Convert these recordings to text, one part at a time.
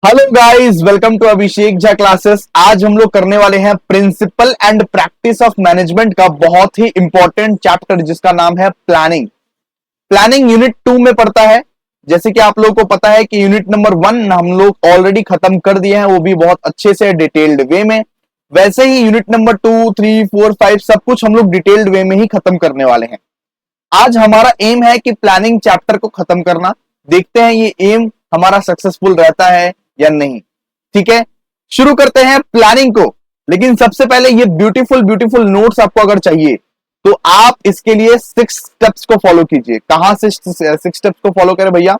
Hello guys, welcome to Abhishek Jha classes. आज हम लोग करने वाले हैं principle and practice of management का बहुत ही इंपॉर्टेंट चैप्टर जिसका नाम है प्लानिंग। प्लानिंग यूनिट 2 में पड़ता है। जैसे कि आप लोगों को पता है कि यूनिट नंबर 1 हम लोग ऑलरेडी खत्म कर दिए हैं, वो भी बहुत अच्छे से डिटेल्ड वे में। वैसे ही यूनिट नंबर 2, 3, 4, 5 सब कुछ हम लोग डिटेल्ड वे में ही खत्म करने वाले हैं। आज हमारा एम है कि प्लानिंग चैप्टर को खत्म करना। देखते हैं ये एम हमारा सक्सेसफुल रहता है या नहीं। ठीक है, शुरू करते हैं प्लानिंग को। लेकिन सबसे पहले ये ब्यूटीफुल ब्यूटीफुल नोट्स आपको अगर चाहिए तो आप इसके लिए 6 स्टेप्स को फॉलो कीजिए। कहां से 6 स्टेप्स को फॉलो करें भैया?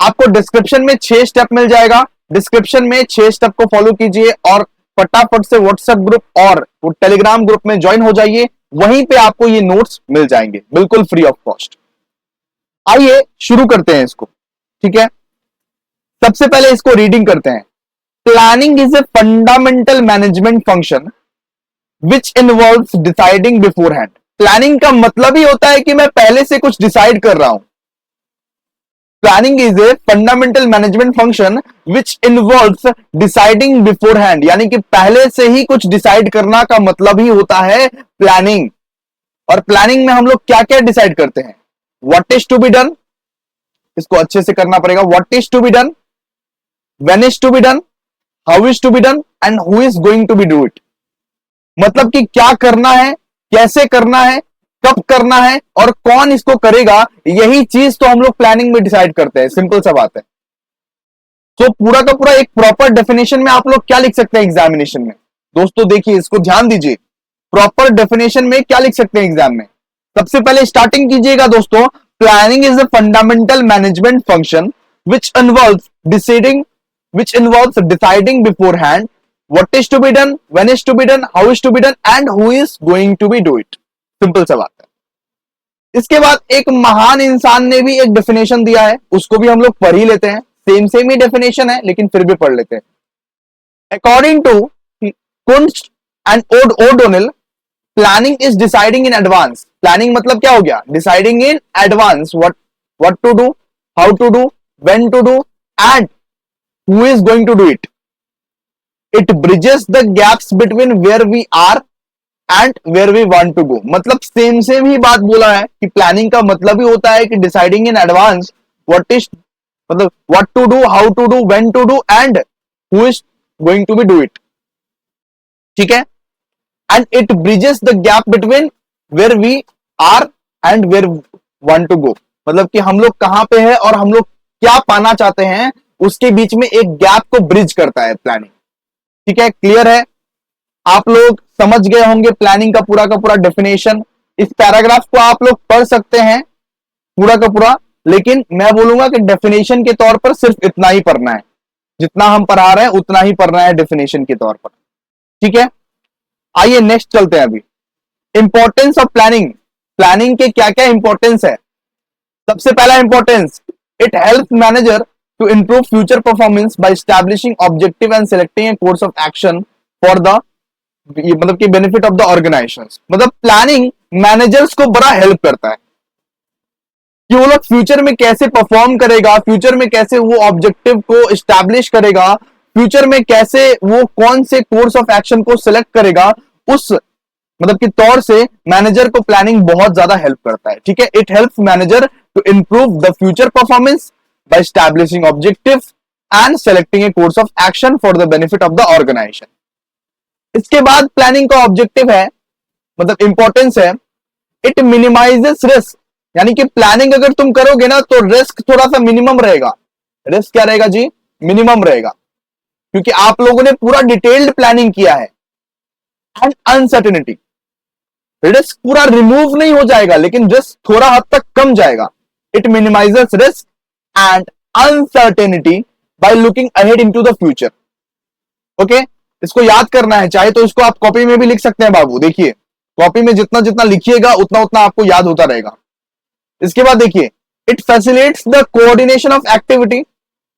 आपको डिस्क्रिप्शन में 6 स्टेप मिल जाएगा। डिस्क्रिप्शन में 6 स्टेप को फॉलो कीजिए और फटाफट से व्हाट्सएप ग्रुप और टेलीग्राम ग्रुप में ज्वाइन हो जाइए। वहीं पे आपको ये नोट्स मिल जाएंगे बिल्कुल फ्री ऑफ कॉस्ट। आइए शुरू करते हैं इसको। ठीक है, सबसे पहले इसको रीडिंग करते हैं। Planning is a fundamental management function which involves deciding before hand. Planning का मतलब ही होता है कि मैं पहले से कुछ डिसाइड कर रहा हूं। Planning is a fundamental management function which involves deciding before hand, यानी कि पहले से ही कुछ डिसाइड करना का मतलब ही होता है प्लानिंग। और प्लानिंग में हम लोग क्या क्या डिसाइड करते हैं? What is to be done, इसको अच्छे से करना पड़ेगा। What is to be done, when is to be done, how is to be done and who is going to be do it. मतलब कि क्या करना है, कैसे करना है, कब करना है और कौन इसको करेगा। यही चीज तो हम लोग प्लानिंग में डिसाइड करते हैं। सिंपल सा बात है। तो पूरा का पूरा एक प्रॉपर डेफिनेशन में आप लोग क्या लिख सकते हैं एग्जामिनेशन में? दोस्तों देखिए, इसको ध्यान दीजिए। प्रॉपर डेफिनेशन में क्या लिख सकते हैं एग्जाम में? सबसे पहले स्टार्टिंग कीजिएगा दोस्तों। Planning is a fundamental management function which involves deciding beforehand what is to be done, when is to be done, how is to be done and who is going to be do it। Simple सा बात है। इसके बाद एक महान इंसान ने भी एक डेफिनेशन दिया है, उसको भी हम लोग पढ़ ही लेते हैं। सेम सेम ही डेफिनेशन है लेकिन फिर भी पढ़ लेते हैं। According to Koontz and O'Donnell, planning is deciding in advance. Planning मतलब क्या हो गया? Deciding in advance what to do, how to do, when to do and who is going to do it। It bridges the gaps between where we are and where we want to go। मतलब same same ही बात बोला है कि planning का मतलब ही होता है कि deciding in advance what is, मतलब what to do, how to do, when to do and who is going to be do it. ठीक है, and it bridges the gap between where we are and where want to go. मतलब कि हम लोग कहां पे है और हम लोग क्या पाना चाहते हैं, उसके बीच में एक गैप को ब्रिज करता है प्लानिंग। ठीक है, क्लियर है? आप लोग समझ गए होंगे प्लानिंग का पूरा डेफिनेशन। इस पैराग्राफ को आप लोग पढ़ सकते हैं पूरा का पूरा, लेकिन मैं बोलूंगा कि डेफिनेशन के तौर पर सिर्फ इतना ही पढ़ना है। जितना हम पढ़ा रहे हैं उतना ही पढ़ना है डेफिनेशन के तौर पर। ठीक है, आइए नेक्स्ट चलते हैं। अभी इंपॉर्टेंस ऑफ प्लानिंग। प्लानिंग के क्या क्या इंपॉर्टेंस है? सबसे पहला importance, it help manager to improve future performance by establishing objective and selecting a course of action for the मतलब कि benefit of the organizations। मतलब प्लानिंग मैनेजर्स को बड़ा हेल्प करता है कि वो लोग फ्यूचर में कैसे परफॉर्म करेगा, फ्यूचर में कैसे वो ऑब्जेक्टिव को एस्टैब्लिश करेगा, फ्यूचर में कैसे वो कौन से कोर्स ऑफ एक्शन को सिलेक्ट करेगा, उस मतलब कि तौर से मैनेजर को प्लानिंग बहुत ज्यादा हेल्प करता है। ठीक है, it helps manager to improve the future performance by establishing objectives and selecting a course of action for the benefit of the organization। इसके बाद प्लानिंग का ऑब्जेक्टिव है, मतलब इंपॉर्टेंस है, इट मिनिमाइजेस रिस्क। यानी कि प्लानिंग अगर तुम करोगे ना तो रिस्क थोड़ा सा मिनिमम रहेगा। रिस्क क्या रहेगा जी? मिनिमम रहेगा, क्योंकि आप लोगों ने पूरा डिटेल्ड प्लानिंग किया है। एंड अनसर्टेनिटी, रिस्क पूरा रिमूव नहीं हो जाएगा लेकिन रिस्क थोड़ा हद तक कम जाएगा। It minimises risk and uncertainty by looking ahead into the future। Okay, इसको याद करना है, चाहे तो इसको आप कॉपी में भी लिख सकते हैं बाबू। देखिए, कॉपी में जितना जितना लिखिएगा उतना उतना आपको याद होता रहेगा। इसके बाद देखिए, it facilitates the coordination of activity.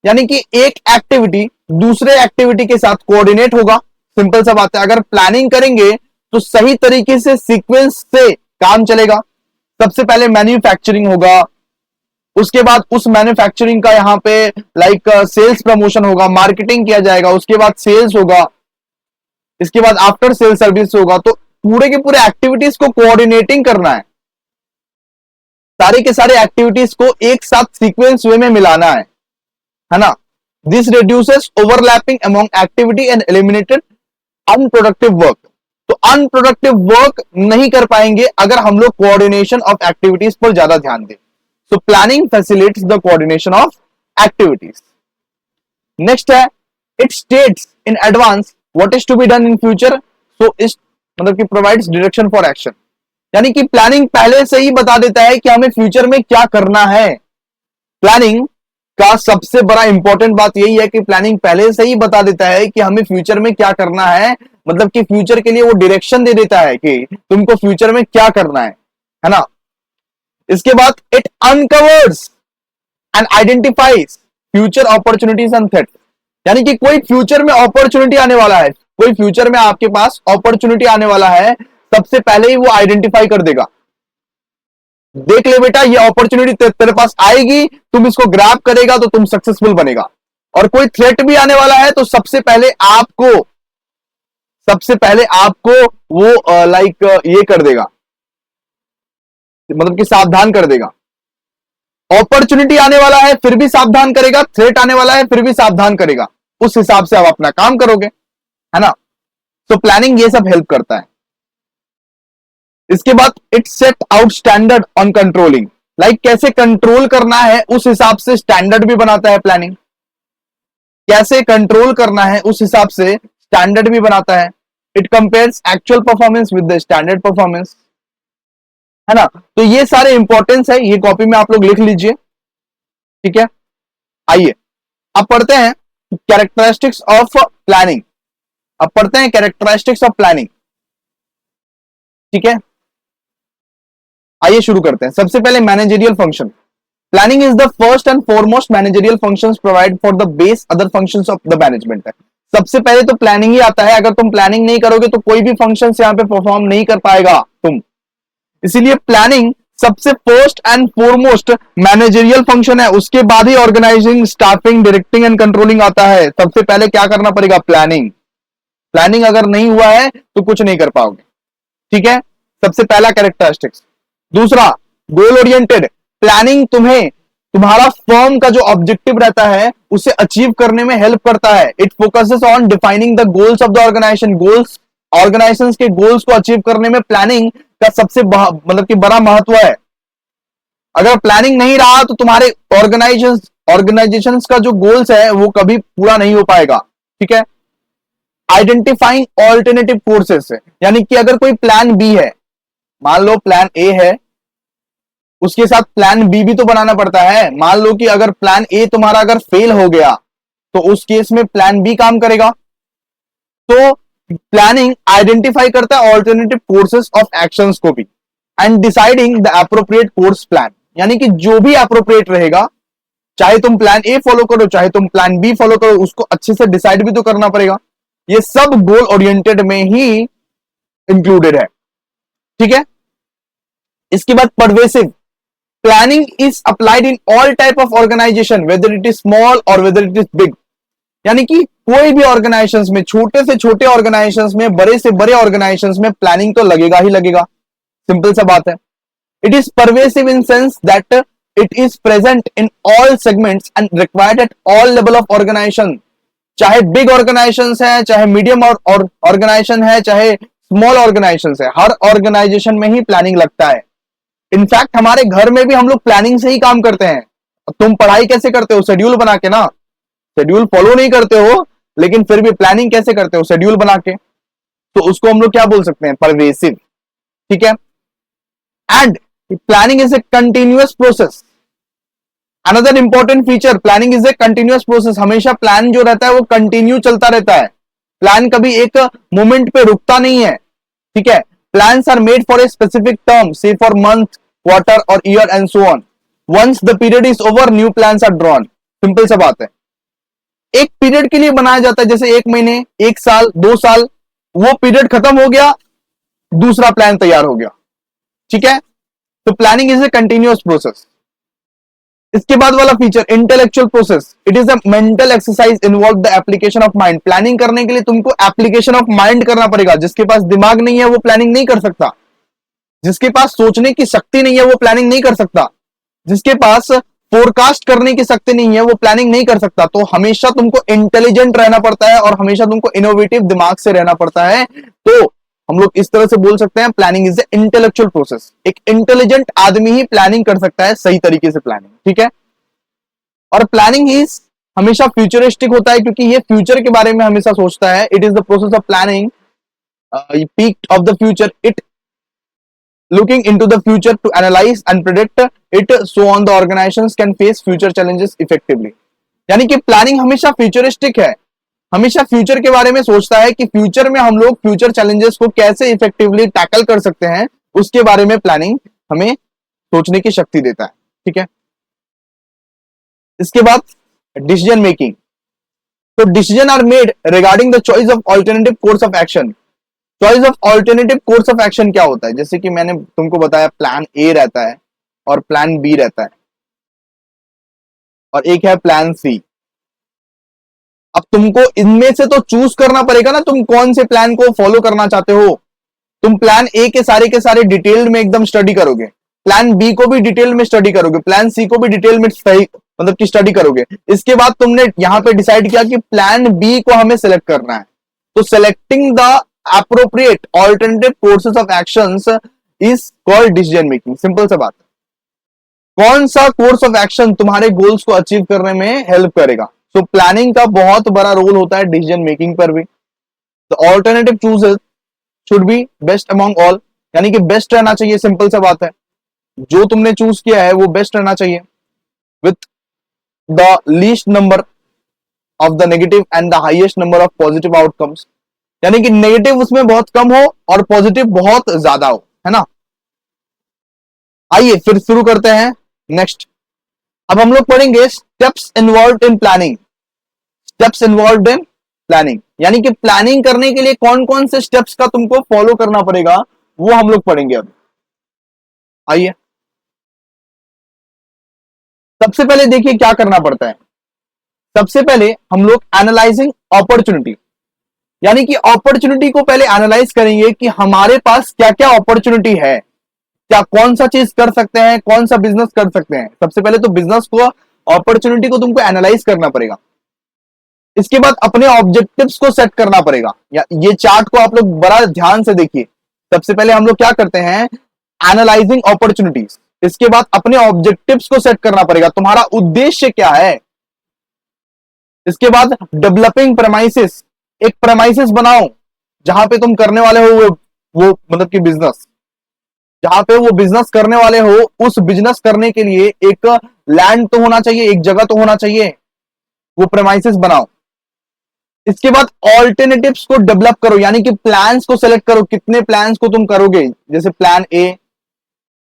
यानी कि एक एक्टिविटी दूसरे एक्टिविटी के साथ कोऑर्डिनेट होगा। सिंपल सा बात है, अगर प्लानिंग करेंगे तो सही तरीके से सीक्वेंस से काम चलेगा। सबसे पहले मैन्युफैक्चरिंग होगा, उसके बाद उस मैन्युफैक्चरिंग का यहाँ पे लाइक सेल्स प्रमोशन होगा, मार्केटिंग किया जाएगा, उसके बाद सेल्स होगा, इसके बाद आफ्टर सेल सर्विस होगा। तो पूरे के पूरे एक्टिविटीज को कोऑर्डिनेटिंग करना सारे के सारे एक्टिविटीज को एक साथ सीक्वेंस वे में मिलाना है ना। This reduces overlapping among activity and eliminated unproductive work. तो अनप्रोडक्टिव वर्क नहीं कर पाएंगे अगर हम लोग कोऑर्डिनेशन ऑफ एक्टिविटीज पर ज्यादा ध्यान दें। So planning facilitates the coordination of activities. Next है, it states in advance what is to be done in future, so इस मतलब कि प्रोवाइड्स डायरेक्शन फॉर एक्शन। यानी कि प्लानिंग पहले से ही बता देता है कि हमें फ्यूचर में क्या करना है। प्लानिंग का सबसे बड़ा इंपॉर्टेंट बात यही है कि प्लानिंग पहले से ही बता देता है कि हमें फ्यूचर में क्या करना है, मतलब कि फ्यूचर के लिए वो डायरेक्शन दे देता है कि तुमको फ्यूचर में क्या करना है ना। इसके बाद it uncovers and identifies future opportunities and threat. यानी कि कोई फ्यूचर में अपॉर्चुनिटी आने वाला है, कोई फ्यूचर में आपके पास अपॉर्चुनिटी आने वाला है, सबसे पहले ही वो आइडेंटिफाई कर देगा। देख ले बेटा, ये अपॉर्चुनिटी तेरे पास आएगी, तुम इसको ग्रैब करेगा तो तुम सक्सेसफुल बनेगा। और कोई थ्रेट भी आने वाला है तो सबसे पहले आपको वो लाइक ये कर देगा, मतलब कि सावधान कर देगा। अपॉर्चुनिटी आने वाला है फिर भी सावधान करेगा, थ्रेट आने वाला है फिर भी सावधान करेगा। उस हिसाब से आप अपना काम करोगे, है ना। तो प्लानिंग ये सब हेल्प करता है। इसके बाद it set out standard on controlling, like कैसे कंट्रोल करना है उस हिसाब से स्टैंडर्ड भी बनाता है। प्लानिंग कैसे कंट्रोल करना है उस हिसाब से स्टैंडर्ड भी बनाता है। It compares actual performance with the standard performance, है ना। तो ये सारे इंपॉर्टेंस है, ये कॉपी में आप लोग लिख लीजिए, ठीक है। आइए अब पढ़ते हैं कैरेक्टरिस्टिक्स ऑफ प्लानिंग। अब पढ़ते हैं कैरेक्टरिस्टिक्स ऑफ प्लानिंग, ठीक है। आइए शुरू करते हैं। सबसे पहले managerial function. Planning is the first and foremost managerial functions provide for the base other functions of the management है। सबसे पहले तो प्लानिंग ही आता है। अगर तुम प्लानिंग नहीं करोगे तो कोई भी फंक्शंस यहां पे परफॉर्म नहीं कर पाएगा तुम। इसीलिए प्लानिंग सबसे first and foremost managerial function है। उसके बाद ही organising, staffing, directing and controlling आता है। सबसे पहले क्या करना पड़ेगा? प्लानिंग। प्लानिंग अगर नहीं हुआ है तो कुछ नहीं कर पाओगे, ठीक है। सबसे पहला कैरेक्टरिस्टिक्स। दूसरा, गोल ओरिएंटेड। प्लानिंग तुम्हें तुम्हारा फर्म का जो ऑब्जेक्टिव रहता है उसे अचीव करने में हेल्प करता है। It focuses on defining the goals of the organisation. Goals, organisation के गोल्स को अचीव करने में प्लानिंग का सबसे मतलब कि बड़ा महत्व है। अगर प्लानिंग नहीं रहा तो तुम्हारे ऑर्गेनाइजेशन का जो गोल्स है वो कभी पूरा नहीं हो पाएगा, ठीक है। आइडेंटिफाइंग ऑल्टरनेटिव कोर्सेस, यानी कि अगर कोई प्लान बी है, मान लो प्लान ए है, उसके साथ प्लान बी भी तो बनाना पड़ता है। मान लो कि अगर प्लान ए तुम्हारा अगर फेल हो गया तो उस केस में प्लान बी काम करेगा। तो प्लानिंग आइडेंटिफाई करता है ऑल्टरनेटिव कोर्सेस ऑफ एक्शंस को भी, and deciding the appropriate course plan, यानी कि जो भी एप्रोप्रिएट रहेगा, चाहे तुम प्लान ए फॉलो करो चाहे तुम प्लान बी फॉलो करो, उसको अच्छे से डिसाइड भी तो करना पड़ेगा। ये सब गोल ओरिएंटेड में ही इंक्लूडेड है, ठीक है। इसके बाद pervasive. Planning is applied in all type of organisation whether it is small और वेदर इट इज बिग, यानी कि कोई भी ऑर्गेनाइजेशंस में, छोटे से छोटे ऑर्गेनाइजेशंस में, बड़े से बड़े ऑर्गेनाइजेशंस में प्लानिंग तो लगेगा ही लगेगा। सिंपल सा बात है। It is pervasive in sense that it is present in all segments and required at all level of organisation. चाहे बिग ऑर्गेनाइजेशंस है, चाहे मीडियम और ऑर्गेनाइजेशन है, चाहे स्मॉल ऑर्गेनाइजेशंस है, हर ऑर्गेनाइजेशन में ही प्लानिंग लगता है। इनफैक्ट हमारे घर में भी हम लोग प्लानिंग से ही काम करते हैं। तुम पढ़ाई कैसे करते हो? शेड्यूल बना के ना। शेड्यूल फॉलो नहीं करते हो लेकिन फिर भी प्लानिंग कैसे करते हो? शेड्यूल बना के। तो उसको हम लोग क्या बोल सकते हैं? परवेसिव, ठीक है। And planning is a continuous process. Another important feature, planning is a continuous process. हमेशा प्लान जो रहता है वो कंटिन्यू चलता रहता है। प्लान कभी एक मोमेंट पे रुकता नहीं है, ठीक है। Plans are made for a specific term, say for month, quarter or year and so on. Once the period is over, new plans are drawn. Simple सा बात है। एक पीरियड के लिए बनाया जाता है, जैसे 1 महीने, 1 साल, 2 साल, वो पीरियड खत्म हो गया, दूसरा प्लान तैयार हो गया, ठीक है। तो planning is a continuous process. इसके बाद वाला feature intellectual process, it is a mental exercise involve the application of mind. Planning करने के लिए तुमको एप्लीकेशन ऑफ माइंड करना पड़ेगा। जिसके पास दिमाग नहीं है वो प्लानिंग नहीं कर सकता, जिसके पास सोचने की शक्ति नहीं है वो प्लानिंग नहीं कर सकता, जिसके पास फोरकास्ट करने की शक्ति नहीं है वो प्लानिंग नहीं कर सकता। तो हमेशा तुमको इंटेलिजेंट रहना पड़ता है और हमेशा तुमको इनोवेटिव दिमाग से रहना पड़ता है। तो हम लोग इस तरह से बोल सकते हैं planning is a intellectual process. एक इंटेलिजेंट आदमी ही प्लानिंग कर सकता है सही तरीके से प्लानिंग, ठीक है। और प्लानिंग इज हमेशा फ्यूचरिस्टिक होता है क्योंकि ये फ्यूचर के बारे में हमेशा सोचता है। It is the process of planning peak of the future, it looking into the future to analyze and predict it so on the organizations can face future challenges effectively। यानी कि प्लानिंग हमेशा futuristic है, हमेशा future के बारे में सोचता है कि फ्यूचर में हम लोग फ्यूचर चैलेंजेस को कैसे इफेक्टिवली टैकल कर सकते हैं, उसके बारे में प्लानिंग हमें सोचने की शक्ति देता है, ठीक है। इसके बाद डिसीजन मेकिंग, तो decision are made regarding the choice of alternative course of action. Choice of alternative course of action क्या होता है? जैसे कि मैंने तुमको बताया प्लान ए रहता है और प्लान बी रहता है और एक है प्लान सी। अब तुमको इनमें से तो चूज करना पड़ेगा ना, तुम कौन से प्लान को फॉलो करना चाहते हो। तुम प्लान ए के सारे डिटेल में एकदम स्टडी करोगे, प्लान बी को भी डिटेल में स्टडी करोगे, प्लान सी को भी डिटेल में सही मतलब कि स्टडी करोगे। इसके बाद तुमने यहां पे डिसाइड किया कि प्लान बी को हमें सिलेक्ट करना है। तो selecting the appropriate alternative courses of actions is called decision making। Simple सा बात है, कौन सा कोर्स ऑफ एक्शन तुम्हारे गोल्स को अचीव करने में हेल्प करेगा। सो प्लानिंग का बहुत बड़ा रोल होता है डिसीजन मेकिंग पर भी। The alternative chooses should be best among all, यानी कि बेस्ट रहना चाहिए। सिंपल सा बात है, जो तुमने चूज किया है वो बेस्ट रहना चाहिए with the least number of the negative and the highest number of positive outcomes, यानी कि नेगेटिव उसमें बहुत कम हो और पॉजिटिव बहुत ज्यादा हो, है ना। आइए फिर शुरू करते हैं नेक्स्ट। अब हम लोग पढ़ेंगे steps involved in planning. Steps involved in planning यानी कि प्लानिंग करने के लिए कौन कौन से स्टेप्स का तुमको फॉलो करना पड़ेगा वो हम लोग पढ़ेंगे अब। आइए सबसे पहले देखिए क्या करना पड़ता है। सबसे पहले हम लोग एनालाइजिंग अपॉर्चुनिटी, यानी कि अपॉर्चुनिटी को पहले एनालाइज करेंगे कि हमारे पास क्या क्या अपॉर्चुनिटी है, क्या कौन सा चीज कर सकते हैं, कौन सा बिजनेस कर सकते हैं। सबसे पहले तो बिजनेस को अपॉर्चुनिटी को तुमको एनालाइज करना पड़ेगा। इसके बाद अपने ऑब्जेक्टिव्स को सेट करना पड़ेगा। ये चार्ट को आप लोग बड़ा ध्यान से देखिए। सबसे पहले हम लोग क्या करते हैं, एनालाइजिंग अपॉर्चुनिटीज। इसके बाद अपने ऑब्जेक्टिव्स को सेट करना पड़ेगा, तुम्हारा उद्देश्य क्या है। इसके बाद डेवलपिंग प्रेमाइसिस, एक प्रेमाइसिस बनाओ जहां पे तुम करने वाले हो वो मतलब कि बिजनेस, जहां पे वो बिजनेस करने वाले हो उस बिजनेस करने के लिए एक लैंड तो होना चाहिए, एक जगह तो होना चाहिए, वो प्रेमाइसिस बनाओ। इसके बाद ऑल्टरनेटिव्स को डेवलप करो, यानी कि प्लान्स को सेलेक्ट करो, कितने प्लान्स को तुम करोगे। जैसे plan A,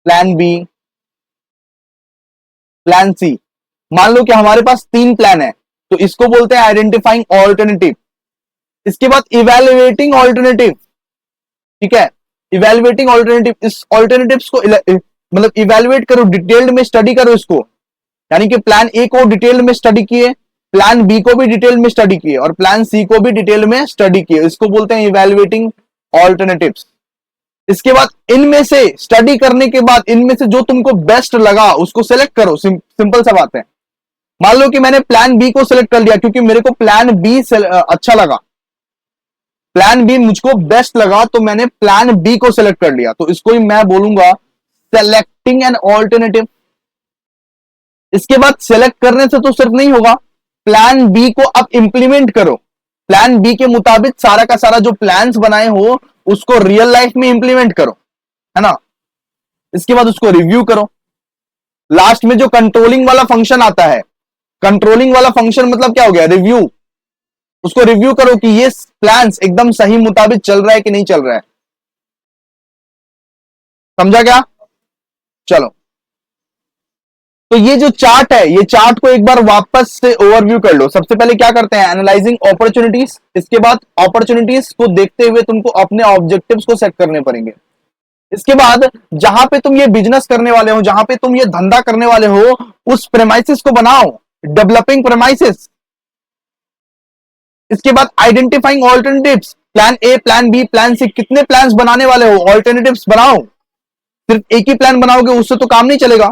plan B, plan C. मान लो कि हमारे पास 3 प्लान है तो इसको बोलते हैं आइडेंटिफाइंग ऑल्टरनेटिव। इसके बाद इवेल्युएटिंग ऑल्टरनेटिव, ठीक है, इवेल्युएटिंग ऑल्टरनेटिव। इस ऑल्टरनेटिव्स को मतलब इवेल्युएट करो, डिटेल्ड में स्टडी करो इसको, यानी कि प्लान ए को डिटेल में स्टडी किए, प्लान बी को भी डिटेल में स्टडी किए और प्लान सी को भी डिटेल में स्टडी किए। इसको बोलते हैं इवेल्युएटिंग ऑल्टरनेटिव्स। इसके बाद इनमें से स्टडी करने के बाद इनमें से जो तुमको बेस्ट लगा उसको सेलेक्ट करो। सिंपल सा बात है। मान लो कि मैंने प्लान बी को सिलेक्ट कर लिया क्योंकि मेरे को प्लान बी अच्छा लगा, प्लान बी मुझको बेस्ट लगा तो मैंने प्लान बी को सिलेक्ट कर लिया। तो इसको ही मैं बोलूंगा सेलेक्टिंग एन ऑल्टरनेटिव। इसके बाद सेलेक्ट करने से तो सिर्फ नहीं होगा, प्लान बी को अब इंप्लीमेंट करो। प्लान बी के मुताबिक सारा का सारा जो प्लान्स बनाए हो उसको रियल लाइफ में इंप्लीमेंट करो, है ना। इसके बाद उसको रिव्यू करो। लास्ट में जो कंट्रोलिंग वाला फंक्शन आता है, कंट्रोलिंग वाला फंक्शन मतलब क्या हो गया, रिव्यू। उसको रिव्यू करो कि ये प्लान्स एकदम सही मुताबिक चल रहा है कि नहीं चल रहा है। समझा क्या? चलो तो ये जो चार्ट है, ये चार्ट को एक बार वापस से ओवरव्यू कर लो। सबसे पहले क्या करते हैं, एनालाइजिंग अपॉर्चुनिटीज। इसके बाद अपॉर्चुनिटीज को देखते हुए तुमको अपने ऑब्जेक्टिव्स को सेट करने पड़ेंगे। इसके बाद जहां पे तुम ये बिजनेस करने वाले हो, जहां पे तुम ये धंधा करने वाले हो, उस प्रेमाइसिस को बनाओ, डेवलपिंग प्रेमाइसिस। इसके बाद identifying alternatives, plan A, plan B, plan C, कितने प्लान्स बनाने वाले हो, ऑल्टरनेटिव्स बनाओ। सिर्फ एक ही प्लान बनाओगे उससे तो काम नहीं चलेगा।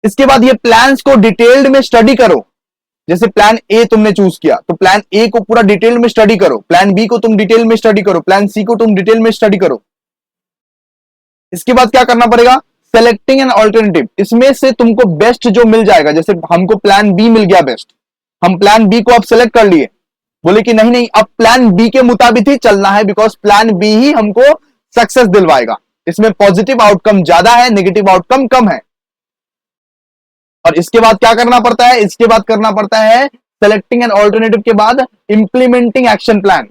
इसके बाद ये प्लान्स को डिटेल्ड में स्टडी करो। जैसे प्लान ए तुमने चूज किया तो प्लान ए को पूरा डिटेल में स्टडी करो, प्लान बी को तुम डिटेल में स्टडी करो, प्लान सी को तुम डिटेल में स्टडी करो। इसके बाद क्या करना पड़ेगा, सेलेक्टिंग एन ऑल्टरनेटिव, इसमें से तुमको बेस्ट जो मिल जाएगा। जैसे हमको प्लान बी मिल गया बेस्ट, हम प्लान बी को अब सेलेक्ट कर लिए, बोले कि नहीं नहीं अब प्लान बी के मुताबिक ही चलना है, बिकॉज प्लान बी ही हमको सक्सेस दिलवाएगा, इसमें पॉजिटिव आउटकम ज्यादा है, नेगेटिव आउटकम कम है। और इसके बाद क्या करना पड़ता है, इसके बाद करना पड़ता है सेलेक्टिंग एन ऑल्टरनेटिव के बाद इंप्लीमेंटिंग एक्शन प्लान।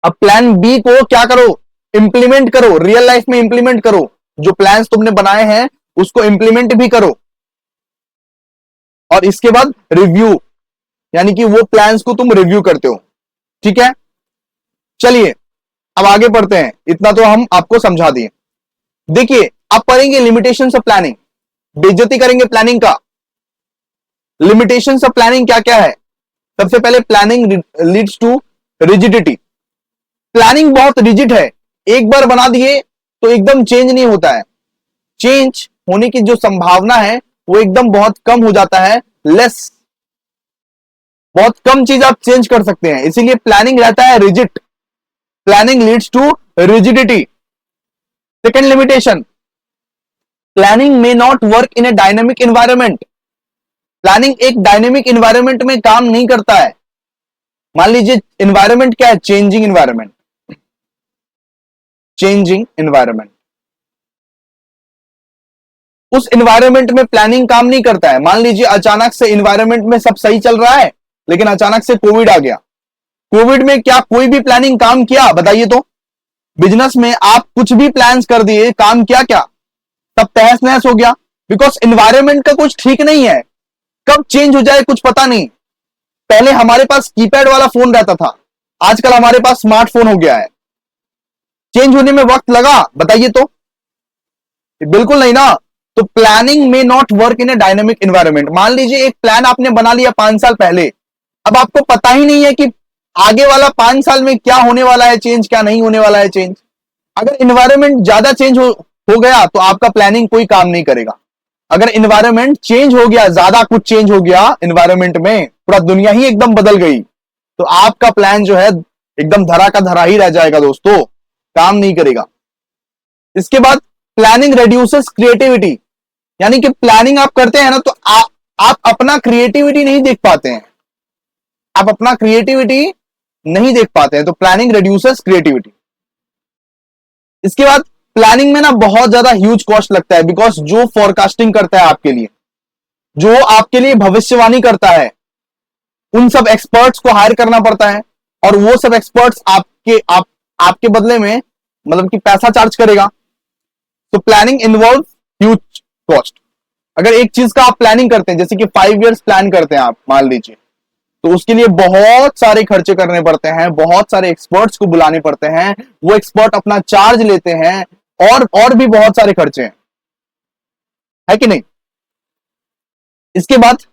अब प्लान बी को क्या करो, इंप्लीमेंट करो, रियल लाइफ में इंप्लीमेंट करो, जो प्लान्स तुमने बनाए हैं उसको इंप्लीमेंट भी करो। और इसके बाद रिव्यू, यानी कि वो प्लान्स को तुम रिव्यू करते हो। ठीक है, चलिए अब आगे बढ़ते हैं, इतना तो हम आपको समझा दिए। देखिए अब पढ़ेंगे लिमिटेशंस ऑफ प्लानिंग, बेइज्जती करेंगे प्लानिंग का। लिमिटेशंस ऑफ प्लानिंग क्या क्या है, सबसे पहले planning leads to rigidity. Planning बहुत रिजिड है, एक बार बना दिए तो एकदम चेंज नहीं होता है, चेंज होने की जो संभावना है वो एकदम बहुत कम हो जाता है, लेस, बहुत कम चीज आप चेंज कर सकते हैं, इसीलिए प्लानिंग रहता है rigid. Planning leads to rigidity. Second limitation, planning may not work in a dynamic environment. Planning एक डायनेमिक एनवायरनमेंट में काम नहीं करता है। मान लीजिए एनवायरनमेंट क्या है, चेंजिंग एनवायरनमेंट, चेंजिंग एनवायरनमेंट, उस एनवायरनमेंट में प्लानिंग काम नहीं करता है। मान लीजिए अचानक से एनवायरनमेंट में सब सही चल रहा है, लेकिन अचानक से कोविड आ गया। कोविड में क्या कोई भी प्लानिंग काम किया, बताइए तो। बिजनेस में आप कुछ भी प्लान्स कर दिए, काम किया क्या, तब तहस नहस हो गया, बिकॉज एनवायरनमेंट का कुछ ठीक नहीं है, कब चेंज हो जाए कुछ पता नहीं। पहले हमारे पास कीपैड वाला फोन रहता था, आजकल हमारे पास स्मार्टफोन हो गया है, चेंज होने में वक्त लगा, बताइए तो, बिल्कुल नहीं ना। तो प्लानिंग में not work in a dynamic environment. मान लीजिए एक प्लान आपने बना लिया 5 साल पहले, अब आपको पता ही नहीं है कि आगे वाला 5 साल में क्या होने वाला है चेंज, क्या नहीं होने वाला है चेंज। अगर एनवायरनमेंट ज्यादा चेंज हो गया तो आपका प्लानिंग कोई काम नहीं करेगा। अगर एनवायरनमेंट चेंज हो गया, ज्यादा कुछ चेंज हो गया एनवायरनमेंट में, पूरा दुनिया ही एकदम बदल गई, तो आपका प्लान जो है एकदम धरा का धरा ही रह जाएगा दोस्तों, काम नहीं करेगा। इसके बाद प्लानिंग रिड्यूसेस क्रिएटिविटी, यानी कि प्लानिंग आप करते हैं ना तो आप अपना क्रिएटिविटी नहीं देख पाते हैं, आप अपना क्रिएटिविटी नहीं देख पाते हैं, तो प्लानिंग रिड्यूसेस क्रिएटिविटी। इसके बाद प्लानिंग में ना बहुत ज्यादा ह्यूज कॉस्ट लगता है, बिकॉज जो फोरकास्टिंग करता है आपके लिए, जो आपके लिए भविष्यवाणी करता है, उन सब एक्सपर्ट्स को हायर करना पड़ता है, और वो सब एक्सपर्ट्स आपके बदले में मतलब कि पैसा चार्ज करेगा। तो प्लानिंग इन्वॉल्व ह्यूज कॉस्ट। अगर एक चीज का आप प्लानिंग करते हैं, जैसे कि 5 इयर्स प्लान करते हैं आप मान लीजिए, तो उसके लिए बहुत सारे खर्चे करने पड़ते हैं, बहुत सारे एक्सपर्ट्स को बुलाने पड़ते हैं, वो एक्सपर्ट अपना चार्ज लेते हैं, और भी बहुत सारे खर्चे हैं, है कि नहीं। इसके बाद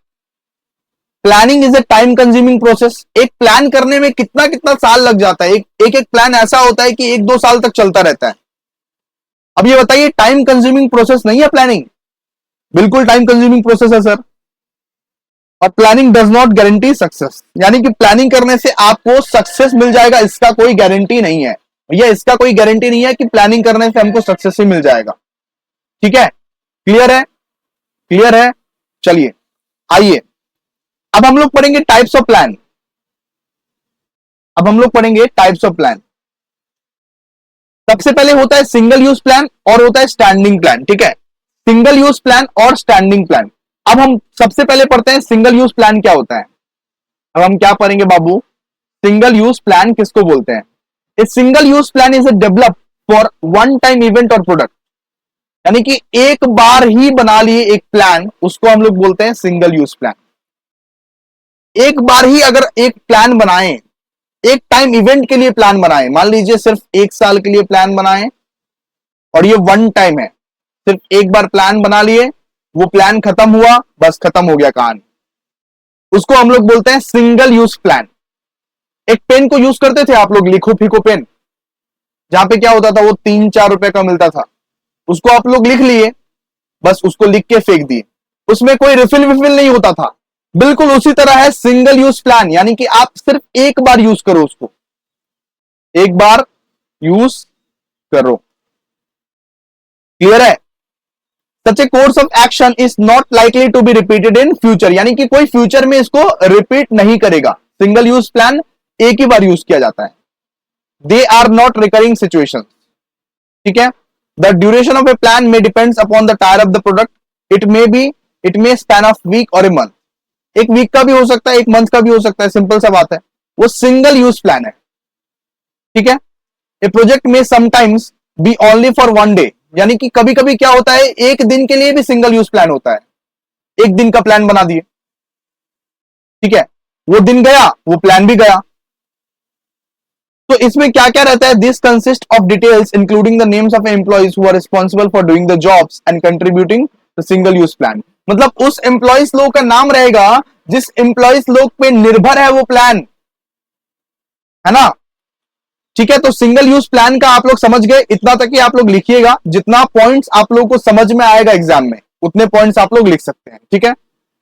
planning is a time consuming process. एक प्लान करने में कितना कितना साल लग जाता है, एक प्लान ऐसा होता है कि 1-2 साल तक चलता रहता है। अब ये बताइए टाइम कंज्यूमिंग प्रोसेस नहीं है प्लानिंग, बिल्कुल टाइम कंज्यूमिंग प्रोसेस है सर। और planning does not guarantee success, यानी कि प्लानिंग करने से आपको सक्सेस मिल जाएगा, इसका कोई गारंटी नहीं है, या इसका कोई गारंटी नहीं है कि प्लानिंग करने से हमको सक्सेस ही मिल जाएगा। ठीक है, क्लियर है, क्लियर है। चलिए आइए अब हम लोग पढ़ेंगे टाइप्स ऑफ प्लान। अब हम लोग पढ़ेंगे टाइप्स ऑफ प्लान। सबसे पहले होता है सिंगल यूज प्लान और होता है स्टैंडिंग प्लान। ठीक है, सिंगल यूज प्लान और स्टैंडिंग प्लान। अब हम सबसे पहले पढ़ते हैं सिंगल यूज प्लान क्या होता है। अब हम क्या पढ़ेंगे बाबू, सिंगल यूज प्लान किसको बोलते हैं। A single use plan is a develop for one time event और प्रोडक्ट, यानी कि एक बार ही बना लिए एक प्लान, उसको हम लोग बोलते हैं सिंगल यूज प्लान। एक बार ही अगर एक प्लान बनाएं, एक टाइम इवेंट के लिए प्लान बनाएं, मान लीजिए सिर्फ 1 साल के लिए प्लान बनाएं, और ये वन टाइम है, सिर्फ एक बार प्लान बना लिए, वो प्लान खत्म हुआ, बस खत्म हो गया कहानी। उसको हम लोग बोलते हैं सिंगल यूज प्लान। एक पेन को यूज करते थे आप लोग, लिखो फीको पेन, जहां पे क्या होता था, वो 3-4 रुपए का मिलता था, उसको आप लोग लिख लिए, बस उसको लिख के फेंक दिए, उसमें कोई रिफिल विफिल नहीं होता था। बिल्कुल उसी तरह है सिंगल यूज प्लान, यानी कि आप सिर्फ एक बार यूज करो उसको, एक बार यूज करो। क्लियर है? Such a course of action is not likely to be repeated in future, यानी कि कोई फ्यूचर में इसको रिपीट नहीं करेगा। सिंगल यूज प्लान एक ही बार यूज किया जाता है। They are not recurring situation. ठीक है? The duration of a plan में depends upon the tyre of the product. It may span of week और ए मंथ। एक वीक का भी हो सकता है, एक मंथ का भी हो सकता है, सिंपल सा बात है। वो सिंगल यूज प्लान है। ठीक है? ए प्रोजेक्ट में sometimes be only for one day, यानी कि कभी कभी क्या होता है, एक दिन के लिए भी सिंगल यूज प्लान होता है। एक दिन का प्लान बना दिए, ठीक है, वो दिन गया, वो प्लान भी गया। तो इसमें क्या क्या रहता है? This consist of details including the names of employees who are responsible for doing the jobs and contributing the single use plan. मतलब उस एम्प्लॉइज लोग का नाम रहेगा जिस एम्प्लॉइज लोग पे निर्भर है वो प्लान, है ना? ठीक है, तो सिंगल यूज प्लान का आप लोग समझ गए, इतना तक ही आप लोग लिखिएगा। जितना पॉइंट्स आप लोगों को समझ में आएगा एग्जाम में, उतने पॉइंट्स आप लोग लिख सकते हैं। ठीक है?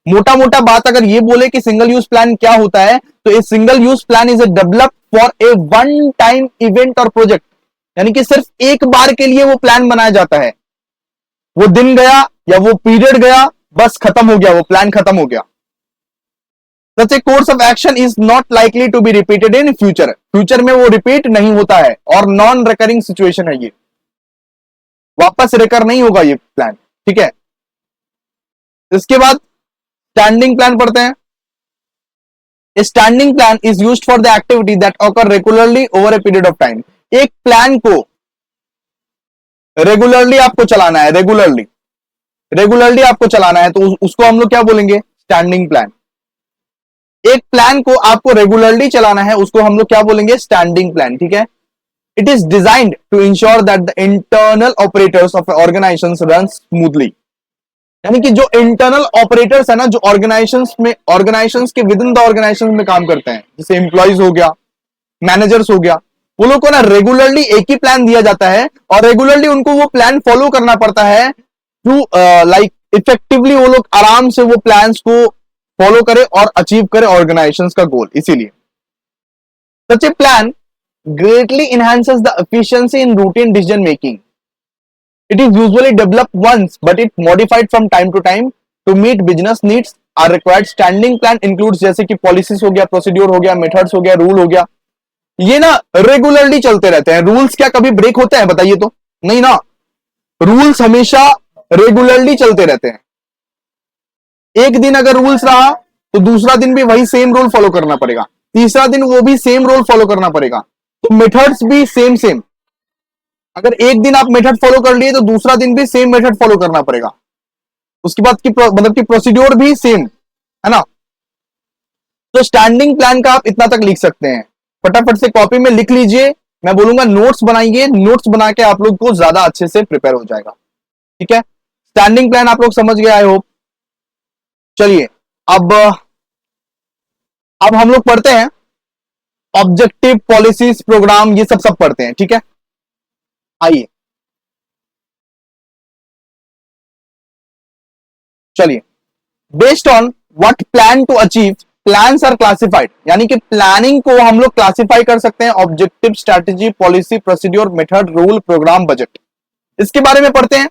मोटा मोटा बात अगर ये बोले कि सिंगल यूज प्लान क्या होता है, तो a single use plan is develop for a one time event और प्रोजेक्ट, यानी कि सिर्फ एक बार के लिए वो प्लान बनाया जाता है। वो दिन गया या वो पीरियड गया, बस खत्म हो गया, वो प्लान खत्म हो गया। Such a course of action is not likely to be repeated in future. Future में वो रिपीट नहीं होता है और नॉन रिकरिंग सिचुएशन है, ये वापस रिकर नहीं होगा ये प्लान। ठीक है? इसके बाद स्टैंडिंग प्लान पढ़ते हैं। Standing plan is used for the activity that occur regularly over a period of time. एक प्लान को रेगुलरली आपको चलाना है, रेगुलरली आपको चलाना है, तो उसको हम लोग क्या बोलेंगे? Standing plan. एक प्लान को आपको रेगुलरली चलाना है, उसको हम लोग क्या बोलेंगे? Standing plan. ठीक है? It is designed to ensure that the internal operators of organisation run smoothly, यानी कि जो इंटरनल ऑपरेटर्स है ना, जो ऑर्गेनाइजेशन के विद इन द ऑर्गेनाइजेशन में काम करते हैं, जैसे एम्प्लॉइज हो गया, मैनेजर्स हो गया, वो लोग को ना रेगुलरली एक ही प्लान दिया जाता है और रेगुलरली उनको वो प्लान फॉलो करना पड़ता है टू लाइक इफेक्टिवली वो लोग आराम से वो प्लान्स को फॉलो करे और अचीव करे ऑर्गेनाइजेशन का गोल। इसीलिए सच ए plan greatly enhances the efficiency in routine decision making. It is usually developed once, but it modified from time to time to meet business needs are required. Standing plan includes जैसे कि policies हो गया, procedure हो गया, methods हो गया, rule हो गया, ये ना रेगुलरली चलते रहते हैं। रूल्स क्या कभी ब्रेक होते हैं? बताइए तो, नहीं ना। रूल्स हमेशा रेगुलरली चलते रहते हैं। एक दिन अगर रूल्स रहा तो दूसरा दिन भी वही सेम रूल फॉलो करना पड़ेगा, तीसरा दिन वो भी सेम रूल फॉलो करना पड़ेगा। तो मेथड्स भी सेम। अगर एक दिन आप मेथड फॉलो कर लिए तो दूसरा दिन भी सेम मेथड फॉलो करना पड़ेगा। उसके बाद की मतलब की प्रोसीड्योर भी सेम, है ना? तो स्टैंडिंग प्लान का आप इतना तक लिख सकते हैं। फटाफट से कॉपी में लिख लीजिए, मैं बोलूंगा नोट्स बनाइए, नोट्स बना के आप लोग को ज्यादा अच्छे से प्रिपेयर हो जाएगा। ठीक है? स्टैंडिंग प्लान आप लोग समझ गए, आई होप। चलिए अब हम लोग पढ़ते हैं ऑब्जेक्टिव, पॉलिसीज, प्रोग्राम, ये सब पढ़ते हैं। ठीक है? आइए चलिए। Based on what plan to achieve, plans are classified, यानी कि प्लानिंग को हम लोग क्लासिफाई कर सकते हैं objective, strategy, policy, procedure, method, rule, programme, budget. इसके बारे में पढ़ते हैं।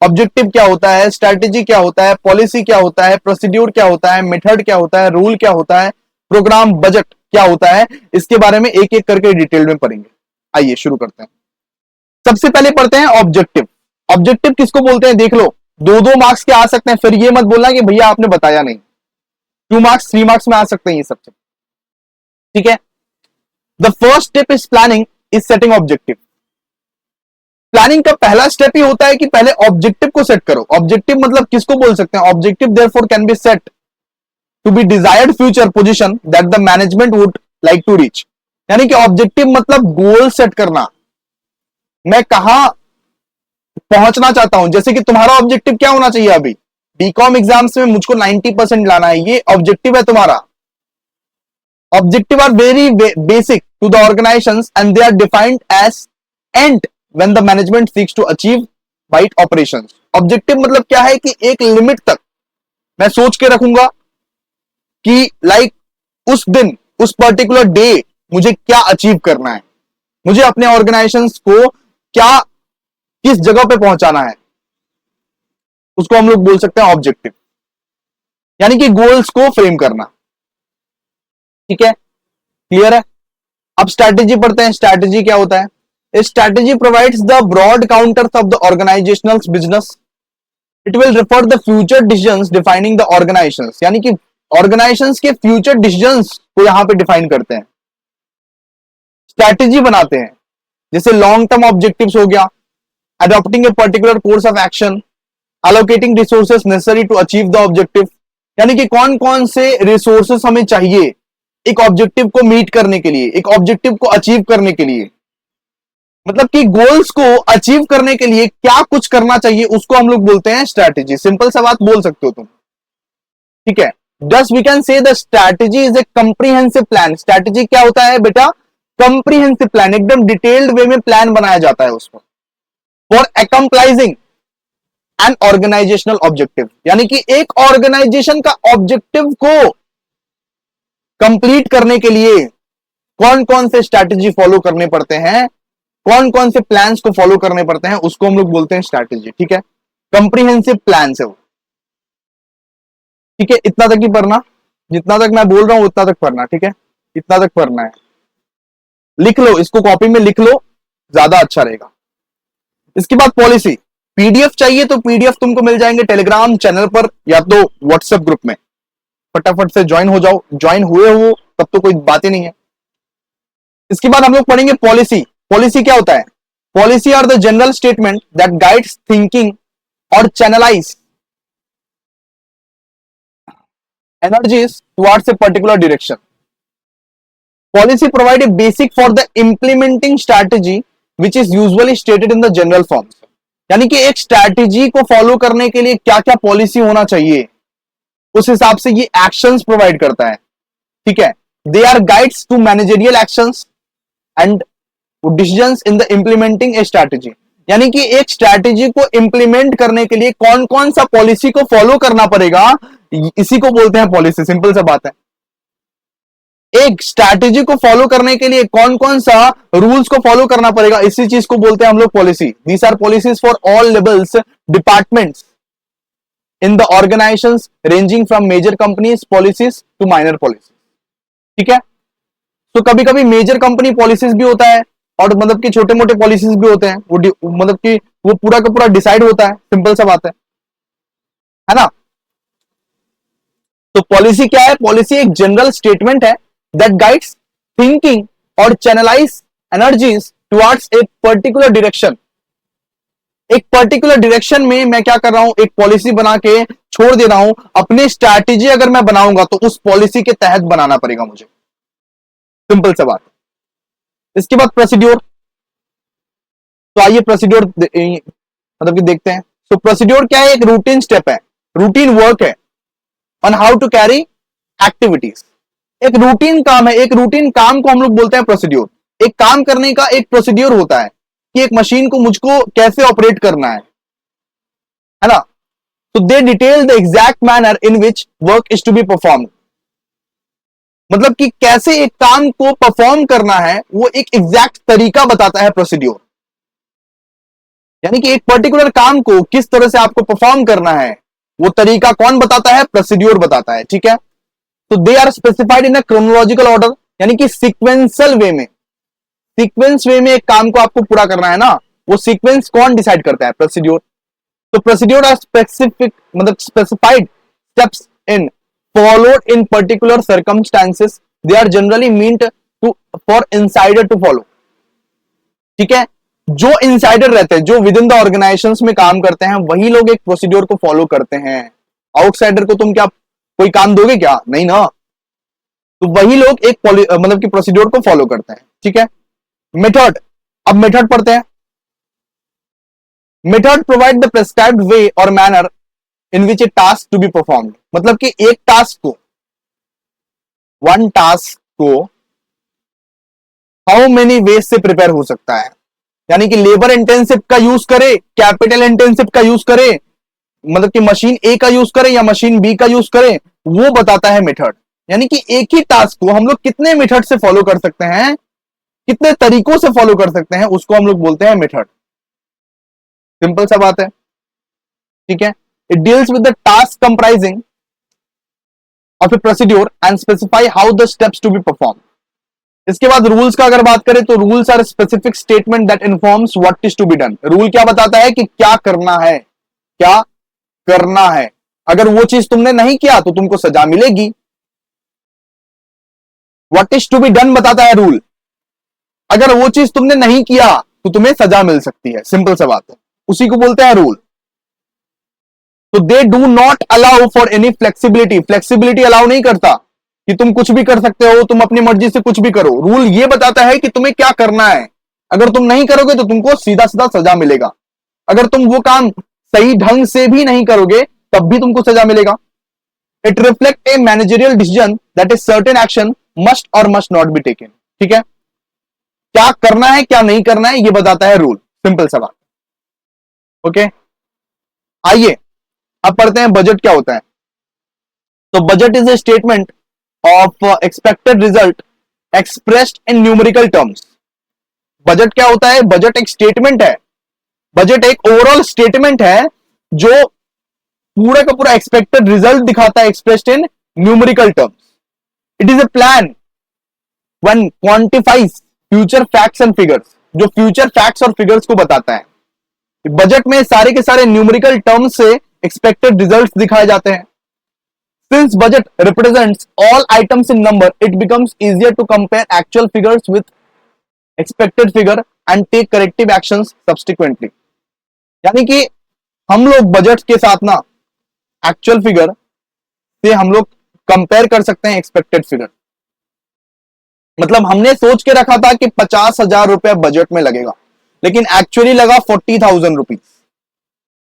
ऑब्जेक्टिव क्या होता है, स्ट्रैटेजी क्या होता है, पॉलिसी क्या होता है, प्रोसीड्योर क्या होता है, मेथड क्या होता है, रूल क्या होता है, प्रोग्राम, बजट क्या होता है, इसके बारे में एक एक करके डिटेल में पढ़ेंगे। आइए शुरू करते हैं। सबसे पहले पढ़ते हैं ऑब्जेक्टिव। ऑब्जेक्टिव किसको बोलते हैं? देख लो, 2-2 मार्क्स के आ सकते हैं, फिर ये मत बोलना कि भैया आपने बताया नहीं। 2 मार्क्स 3 मार्क्स में आ सकते हैं ये सब। ठीक है? The first step is planning is setting objective. Planning का पहला स्टेप ही होता है कि पहले ऑब्जेक्टिव को सेट करो। ऑब्जेक्टिव मतलब किसको बोल सकते हैं? Objective therefore can be set to be desired future position that the management would like to reach, यानी कि ऑब्जेक्टिव मतलब गोल सेट करना। मैं कहां पहुंचना चाहता हूं। जैसे कि तुम्हारा ऑब्जेक्टिव क्या होना चाहिए, अभी बीकॉम एग्जाम्स में मुझको 90% लाना है, ये ऑब्जेक्टिव है तुम्हारा। Objective are very basic to the organisations and they are defined as and when the management seeks to achieve by its operations. Objective मतलब क्या है कि एक लिमिट तक मैं सोच के रखूंगा कि लाइक उस दिन, उस पर्टिकुलर डे मुझे क्या अचीव करना है, मुझे अपने ऑर्गेनाइजेशंस को क्या, किस जगह पे पहुंचाना है, उसको हम लोग बोल सकते हैं ऑब्जेक्टिव, यानी कि गोल्स को फ्रेम करना। ठीक है, क्लियर है। अब स्ट्रैटेजी पढ़ते हैं। स्ट्रैटेजी क्या होता है? Strategy provides the broad contours of the organisational business. It will refer the future decisions defining the organisations, यानी कि ऑर्गेनाइजेशंस के फ्यूचर डिसीजंस को यहां पे डिफाइन करते हैं, स्ट्रैटेजी बनाते हैं। जैसे लॉन्ग टर्म ऑब्जेक्टिव्स हो गया, adopting a particular course of action, allocating resources necessary to achieve the objective, यानी कि कौन कौन से रिसोर्सेस हमें चाहिए एक ऑब्जेक्टिव को मीट करने के लिए, एक ऑब्जेक्टिव को अचीव करने के लिए, मतलब कि गोल्स को अचीव करने के लिए क्या कुछ करना चाहिए, उसको हम लोग बोलते हैं स्ट्रैटेजी। सिंपल सा बात बोल सकते हो तुम। ठीक है, thus we can say the strategy is a comprehensive plan. Strategy क्या होता है बेटा? कंप्रीहेंसिव प्लान, एकदम डिटेल्ड वे में प्लान बनाया जाता है उसमें, for accomplishing an organisational objective, यानी कि एक ऑर्गेनाइजेशन का ऑब्जेक्टिव को कंप्लीट करने के लिए कौन कौन से स्ट्रैटेजी फॉलो करने पड़ते हैं, कौन कौन से प्लान्स को फॉलो करने पड़ते हैं, उसको हम लोग बोलते हैं स्ट्रैटेजी। ठीक है, कंप्रीहेंसिव प्लान है वो। ठीक है, इतना तक ही पढ़ना, जितना तक मैं बोल रहा हूं उतना तक पढ़ना। ठीक है, इतना तक पढ़ना है, लिख लो इसको, कॉपी में लिख लो, ज्यादा अच्छा रहेगा। इसके बाद पॉलिसी। पीडीएफ चाहिए तो पीडीएफ तुमको मिल जाएंगे टेलीग्राम चैनल पर या तो व्हाट्सएप ग्रुप में, फटाफट से ज्वाइन हो जाओ। ज्वाइन हुए हो तब तो कोई बात ही नहीं है। इसके बाद हम लोग पढ़ेंगे पॉलिसी। पॉलिसी क्या होता है? Policy are the general statement that guides thinking और channelise energies towards a particular direction. Policy provide a basic for the implementing strategy which is usually stated in the general forms. यानी कि एक strategy को follow करने के लिए क्या क्या पॉलिसी होना चाहिए, उस हिसाब से ये एक्शंस प्रोवाइड करता है। ठीक है, they are guides to managerial actions and decisions in the implementing a strategy, यानी कि एक स्ट्रैटेजी को इंप्लीमेंट करने के लिए कौन कौन सा पॉलिसी को फॉलो करना पड़ेगा, इसी को बोलते हैं पॉलिसी। सिंपल सा बात है, एक स्ट्रैटेजी को फॉलो करने के लिए कौन कौन सा रूल्स को फॉलो करना पड़ेगा, इसी चीज को बोलते हैं हम लोग policy. These are policies for all levels departments in the organizations ranging from major companies policies to minor policies. ठीक है, तो कभी कभी मेजर कंपनी पॉलिसीज भी होता है और मतलब कि छोटे मोटे पॉलिसीज भी होते हैं, वो मतलब कि वो पूरा का पूरा डिसाइड होता है। सिंपल सा बात है ना। तो पॉलिसी क्या है? पॉलिसी एक जनरल स्टेटमेंट है दैट गाइड्स थिंकिंग और channelize energies towards a particular direction. एक पर्टिकुलर डायरेक्शन में मैं क्या कर रहा हूं, एक पॉलिसी बना के छोड़ दे रहा हूं। अपनी स्ट्रैटेजी अगर मैं बनाऊंगा तो उस पॉलिसी के तहत बनाना पड़ेगा मुझे। सिंपल सा बात। इसके बाद प्रोसीड्योर। तो आइए प्रोसीड्योर मतलब कि देखते हैं। तो प्रोसीड्योर क्या है? एक रूटीन स्टेप है, रूटीन वर्क है on how to carry activities. एक रूटीन काम है, एक रूटीन काम को हम लोग बोलते हैं प्रोसीड्योर। एक काम करने का एक प्रोसीड्योर होता है कि एक मशीन को मुझको कैसे ऑपरेट करना है ना। तो they detail the exact manner in which work is to be perform, मतलब कि कैसे एक काम को परफॉर्म करना है, वो एक एग्जैक्ट तरीका बताता है प्रोसीड्योर। यानी कि एक पर्टिकुलर काम को किस तरह से आपको परफॉर्म करना है, वो तरीका कौन बताता है? प्रोसीड्योर बताता है। ठीक है, तो they are specified in a chronological order, यानी कि सीक्वेंशियल वे में, सीक्वेंस वे में एक काम को आपको पूरा करना है ना, वो सीक्वेंस कौन डिसाइड करता है? प्रोसीड्योर। तो प्रोसीड्योर आर स्पेसिफिक मतलब specified steps in followed in particular circumstances, they are generally meant to for insider to follow. ठीक है, जो इनसाइडर रहते हैं, जो विद इन द ऑर्गेनाइजेशंस में काम करते हैं, वही लोग एक प्रोसीड्योर को फॉलो करते हैं। आउटसाइडर को तुम क्या कोई काम दोगे क्या? नहीं ना। तो वही लोग एक मतलब कि प्रोसीड्योर को फॉलो करते हैं। ठीक है, मेथड। अब मेथड पढ़ते हैं। Method provide the prescribed way और manner in which a task to be performed, मतलब कि एक टास्क को, वन टास्क को हाउ मेनी वेज से प्रिपेयर हो सकता है, यानी कि लेबर इंटेंसिव का यूज करे, कैपिटल इंटेंसिव का यूज करे, मतलब कि मशीन ए का यूज करें या मशीन बी का यूज करें, वो बताता है मेथड। यानी कि एक ही टास्क को हम लोग कितने मेथड से फॉलो कर सकते हैं, कितने तरीकों से फॉलो कर सकते हैं, उसको हम लोग बोलते हैं मेथड। सिंपल सा बात है, ठीक है। It deals with the task comprising of a procedure and specify how the steps to be perform. इसके बाद रूल्स का अगर बात करें तो rules are specific statement that informs what is to be done. Rule क्या बताता है कि क्या करना है, क्या करना है। अगर वो चीज तुमने नहीं किया तो तुमको सजा मिलेगी। What is to be done बताता है रूल, अगर वो चीज तुमने नहीं किया तो तुम्हें सजा मिल सकती है। सिंपल सा बात है, उसी को बोलते हैं रूल। तो they do not allow for any flexibility, flexibility allow नहीं करता कि तुम कुछ भी कर सकते हो, तुम अपनी मर्जी से कुछ भी करो। रूल ये बताता है कि तुम्हें क्या करना है, अगर तुम नहीं करोगे तो तुमको सीधा सीधा सजा मिलेगा। अगर तुम वो काम सही ढंग से भी नहीं करोगे तब भी तुमको सजा मिलेगा। It reflect A managerial decision that is certain action must और मस्ट नॉट बी टेकन। ठीक है, क्या करना है क्या नहीं करना है ये बताता है रूल। सिंपल सा बात। ओके, आइए अब पढ़ते हैं बजट क्या होता है। तो budget is a statement of expected result expressed in numerical terms. Budget क्या होता है? बजट एक स्टेटमेंट है, बजट एक ओवरऑल स्टेटमेंट है जो पूरा का पूरा एक्सपेक्टेड रिजल्ट दिखाता है expressed in numerical terms. It is a plan one quantifies future facts and figures, जो फ्यूचर फैक्ट्स और फिगर्स को बताता है। बजट में सारे के सारे न्यूमेरिकल टर्म्स से एक्सपेक्टेड रिजल्ट्स दिखाए जाते हैं। Since budget represents all items in number, it becomes easier to compare actual figures with expected figure and take corrective actions subsequently. यानी कि हम लोग बजट के साथ ना एक्चुअल फिगर से हम लोग कंपेयर कर सकते हैं एक्सपेक्टेड फिगर। मतलब हमने सोच के रखा था कि 50,000 रुपया बजट में लगेगा, लेकिन एक्चुअली लगा 40,000 रुपीज।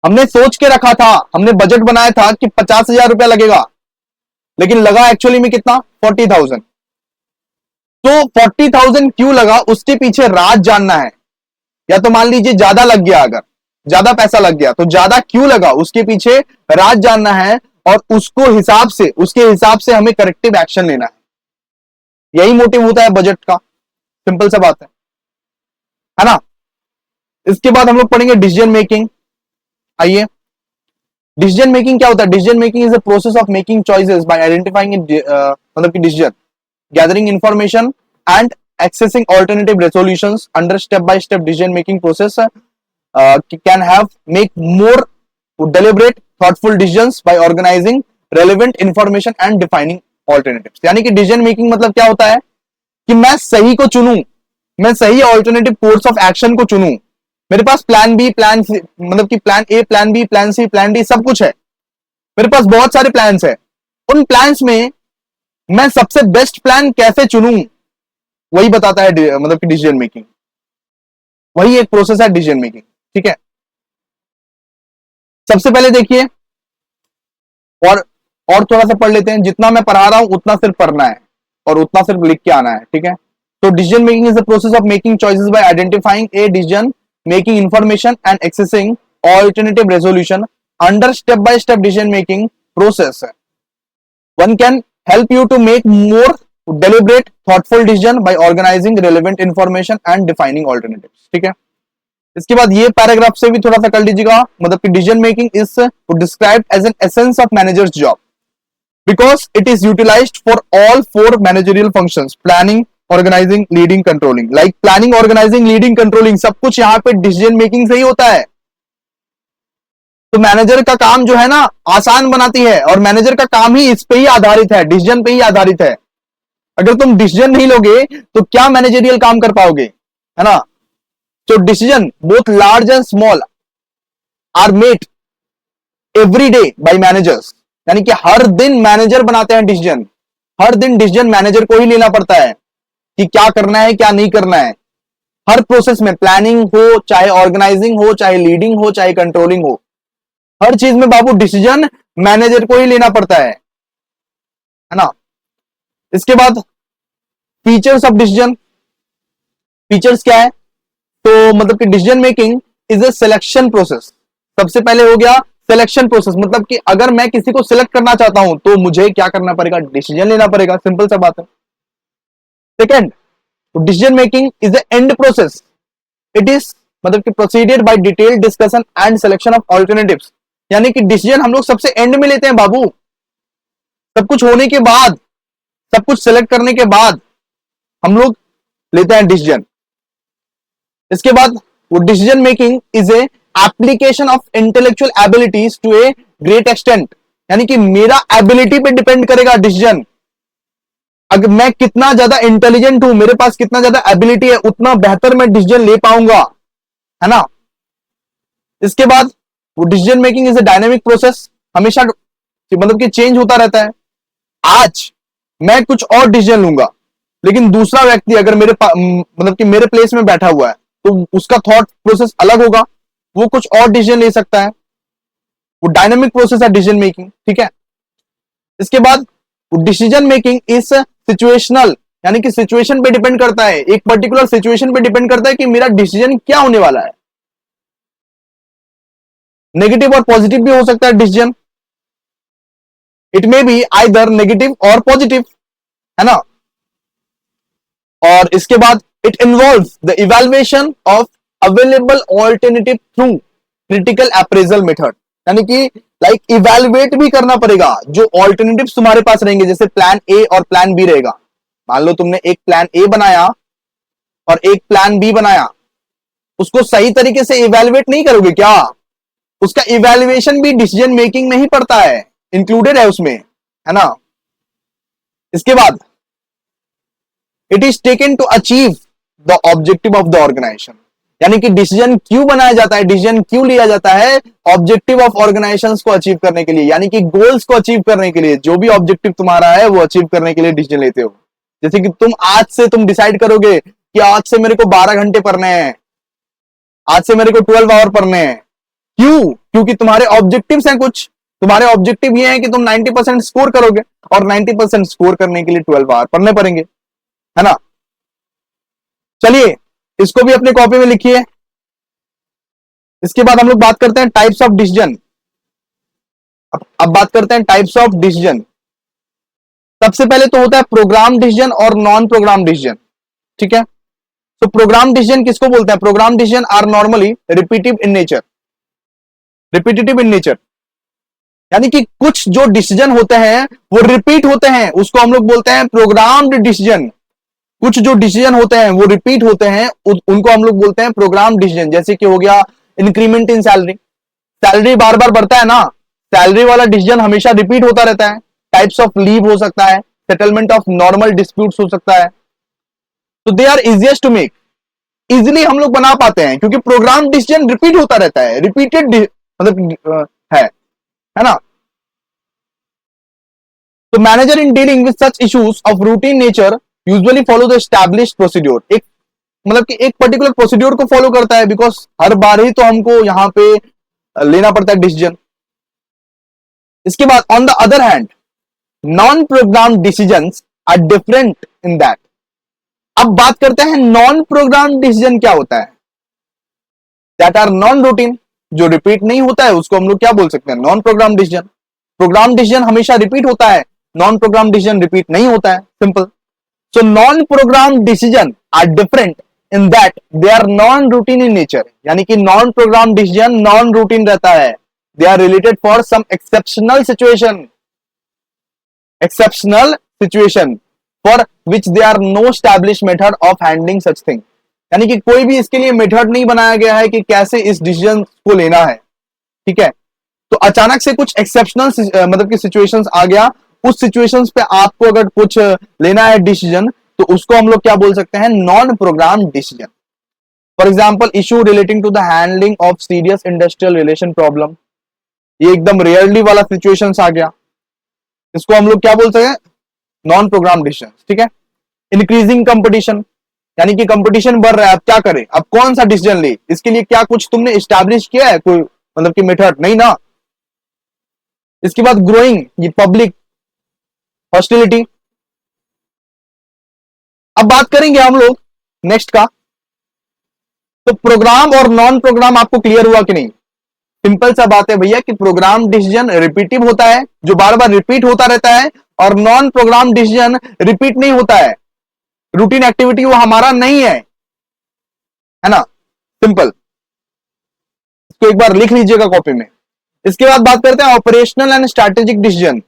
हमने सोच के रखा था, हमने बजट बनाया था कि 50,000 रुपया लगेगा, लेकिन लगा एक्चुअली में कितना? 40,000। तो 40,000 क्यों लगा, उसके पीछे राज जानना है। या तो मान लीजिए ज्यादा लग गया, अगर ज्यादा पैसा लग गया तो ज्यादा क्यों लगा, उसके पीछे राज जानना है और उसके हिसाब से हमें करेक्टिव एक्शन लेना है। यही मोटिव होता है बजट का। सिंपल सा बात है ना। इसके बाद हम लोग पढ़ेंगे डिसीजन मेकिंग। आइए, डिसीजन मेकिंग क्या होता है? Decision making is the process of making choices by identifying मतलब कि decision, gathering information and accessing alternative resolutions under step by step decision making process can have make more deliberate thoughtful decisions by organizing relevant information and defining alternatives। यानी कि decision making मतलब क्या होता है कि मैं सही को चुनूं, मैं सही ऑल्टरनेटिव कोर्स ऑफ एक्शन को चुनूं। मेरे पास प्लान बी, प्लान सी, मतलब कि plan A, plan B, plan C, plan D सब कुछ है, मेरे पास बहुत सारे प्लान्स है। उन प्लान्स में मैं सबसे बेस्ट प्लान कैसे चुनूं, वही बताता है मतलब कि डिसीजन मेकिंग। वही एक प्रोसेस है डिसीजन मेकिंग। ठीक है, सबसे पहले देखिए और थोड़ा सा पढ़ लेते हैं। जितना मैं पढ़ा रहा हूं उतना सिर्फ पढ़ना है और उतना सिर्फ लिख के आना है। ठीक है, तो decision making is the process of making choices by identifying a decision making information and accessing alternative resolution under step by step decision making process. One can help you to make more deliberate thoughtful decision by organizing relevant information and defining alternatives। ठीक है, इसके बाद ये paragraph से भी थोड़ा सा कर लीजिएगा। मतलब कि decision making is described as an essence of managers job because it is utilized for all 4 managerial functions, planning, organizing, leading, controlling. Like planning, organizing, leading, controlling सब कुछ यहाँ पे डिसीजन मेकिंग से ही होता है। तो मैनेजर का काम जो है ना आसान बनाती है, और मैनेजर का काम ही इस पे ही आधारित है, डिसीजन पे ही आधारित है। अगर तुम डिसीजन नहीं लोगे तो क्या मैनेजरियल काम कर पाओगे, है ना। तो decision both large and small are made every day by managers. यानी कि हर दिन मैनेजर बनाते हैं डिसीजन, हर दिन डिसीजन मैनेजर को ही लेना पड़ता है कि क्या करना है क्या नहीं करना है। हर प्रोसेस में, प्लानिंग हो, चाहे ऑर्गेनाइजिंग हो, चाहे लीडिंग हो, चाहे कंट्रोलिंग हो, हर चीज में बाबू डिसीजन मैनेजर को ही लेना पड़ता है ना। इसके बाद फीचर्स ऑफ डिसीजन। फीचर्स क्या है? तो मतलब कि decision making is A selection process. सबसे पहले हो गया सिलेक्शन प्रोसेस, मतलब कि अगर मैं किसी को सिलेक्ट करना चाहता हूं तो मुझे क्या करना पड़ेगा? डिसीजन लेना पड़ेगा, सिंपल सा बात है। Second, decision making is a and process. It is मतलब कि proceeded by detail discussion and selection of alternatives. यानी कि डिसीजन हम लोग सबसे एंड में लेते हैं बाबू, सब कुछ होने के बाद, सब कुछ सिलेक्ट करने के बाद हम लोग लेते हैं डिसीजन। इसके बाद वो decision making is a application of intellectual abilities to a great extent. यानी कि मेरा एबिलिटी पे डिपेंड करेगा डिसीजन। अगर मैं कितना ज्यादा इंटेलिजेंट हूं, मेरे पास कितना ज्यादा एबिलिटी है, उतना बेहतर मैं डिसीजन ले पाऊंगा, है ना। इसके बाद वो decision making is A dynamic process, हमेशा मतलब कि चेंज होता रहता है। आज मैं कुछ और डिसीजन लूंगा, लेकिन दूसरा व्यक्ति अगर मतलब कि मेरे प्लेस में बैठा हुआ है तो उसका थॉट प्रोसेस अलग होगा, वो कुछ और डिसीजन ले सकता है। वो डायनेमिक प्रोसेस है डिसीजन मेकिंग, ठीक है। इसके बाद डिसीजन मेकिंग इज सिचुएशनल, यानी कि सिचुएशन पे डिपेंड करता है, एक पर्टिकुलर सिचुएशन पे डिपेंड करता है कि मेरा डिसीजन क्या होने वाला है। नेगेटिव और पॉजिटिव भी हो सकता है decision, it may be either negative और पॉजिटिव, है ना। और इसके बाद it involves the evaluation of available alternative through critical appraisal method. यानी कि लाइक इवैल्यूएट भी करना पड़ेगा जो ऑल्टरनेटिव्स तुम्हारे पास रहेंगे, जैसे प्लान ए और प्लान बी रहेगा। मान लो तुमने एक प्लान ए बनाया और एक प्लान बी बनाया, उसको सही तरीके से इवैल्यूएट नहीं करोगे क्या? उसका इवैल्यूएशन भी डिसीजन मेकिंग में ही पड़ता है, इंक्लूडेड है उसमें, है ना। इसके बाद it is taken to achieve the objective of the organization. यानी कि डिसीजन क्यों बनाया जाता है, डिसीजन क्यों लिया जाता है? ऑब्जेक्टिव ऑफ ऑर्गेनाइजेशंस को अचीव करने के लिए, यानी कि गोल्स को अचीव करने के लिए। जो भी ऑब्जेक्टिव तुम्हारा है वो अचीव करने के लिए डिसीजन लेते हो। जैसे कि तुम डिसाइड करोगे कि आज से मेरे को 12 घंटे पढ़ने हैं, आज से मेरे को 12 आवर पढ़ने हैं। क्यों? क्योंकि तुम्हारे ऑब्जेक्टिव्स हैं कुछ। तुम्हारे ऑब्जेक्टिव ये है कि तुम 90% स्कोर करोगे, और 90% स्कोर करने के लिए 12 आवर पढ़ने पड़ेंगे, है ना। चलिए इसको भी अपने कॉपी में लिखिए। इसके बाद हम लोग बात करते हैं टाइप्स ऑफ डिसीजन। अब बात करते हैं टाइप्स ऑफ डिसीजन। सबसे पहले तो होता है प्रोग्राम डिसीजन और नॉन प्रोग्राम डिसीजन, ठीक है। तो प्रोग्राम डिसीजन किसको बोलते हैं? Program decision are normally repetitive in nature. Repetitive in nature यानी कि कुछ जो डिसीजन होते हैं वो रिपीट होते हैं, उसको हम लोग बोलते हैं प्रोग्राम्ड डिसीजन। कुछ जो डिसीजन होते हैं वो रिपीट होते हैं, उनको हम लोग बोलते हैं प्रोग्राम डिसीजन। जैसे कि हो गया इंक्रीमेंट इन सैलरी, सैलरी बार बार बढ़ता है ना, सैलरी वाला डिसीजन हमेशा रिपीट होता रहता है। टाइप्स ऑफ लीव हो सकता है, सेटलमेंट ऑफ नॉर्मल डिस्प्यूट्स हो सकता है। तो they are easiest to make, easily हम लोग बना पाते हैं, क्योंकि प्रोग्राम डिसीजन रिपीट होता रहता है, रिपीटेड मतलब है ना। तो manager in dealing with such issues of routine nature usually follow the established procedure. एक मतलब कि एक पर्टिकुलर प्रोसीड्योर को फॉलो करता है, बिकॉज हर बार ही तो हमको यहां पे लेना पड़ता है डिसीजन। इसके बाद on the other hand non program decisions are different in that. अब बात करते हैं नॉन प्रोग्राम डिसीजन क्या होता है। दैट आर नॉन रूटीन, जो रिपीट नहीं होता है उसको हम लोग क्या बोल सकते हैं? Non program decision. Program decision हमेशा रिपीट होता है, नॉन प्रोग्राम डिसीजन रिपीट नहीं होता है, simple. So non-program decision are different in that they are non-routine in nature. यानी कि non-program decision non-routine रहता है. They are related for some exceptional situation. Exceptional situation for which there are no established method of handling such thing. यानी कि कोई भी इसके लिए मेथड नहीं बनाया गया है कि कैसे इस डिसीजन को लेना है, ठीक है। तो अचानक से कुछ एक्सेप्शनल मतलब कि सिचुएशंस आ गया, उस सिचुएशंस पे आपको अगर कुछ लेना है डिसीजन, तो उसको हम लोग क्या बोल सकते हैं? Non program decision. For example issue relating to the handling of serious industrial relation problem, ये एकदम रेयरली वाला सिचुएशंस आ गया, इसको हम लोग क्या बोल सकते हैं? नॉन प्रोग्राम डिसीजन, ठीक है। इंक्रीजिंग कंपटीशन, यानी कि कंपटीशन बढ़ रहा है, अब क्या करें, अब कौन सा डिसीजन ले, इसके लिए क्या कुछ तुमने इस्टेब्लिश किया है कोई मतलब कि मेथड, नहीं ना। इसके बाद ग्रोइंग, ये पब्लिक हॉस्टिलिटी। अब बात करेंगे हम लोग नेक्स्ट का, तो प्रोग्राम और नॉन प्रोग्राम आपको क्लियर हुआ कि नहीं। सिंपल सा बात है भैया कि प्रोग्राम डिसीजन रिपीटिव होता है, जो बार बार रिपीट होता रहता है, और नॉन प्रोग्राम डिसीजन रिपीट नहीं होता है, रूटीन एक्टिविटी वो हमारा नहीं है ना, सिंपल। इसको एक बार लिख लीजिएगा कॉपी में। इसके बाद बात करते हैं operational and strategic decision.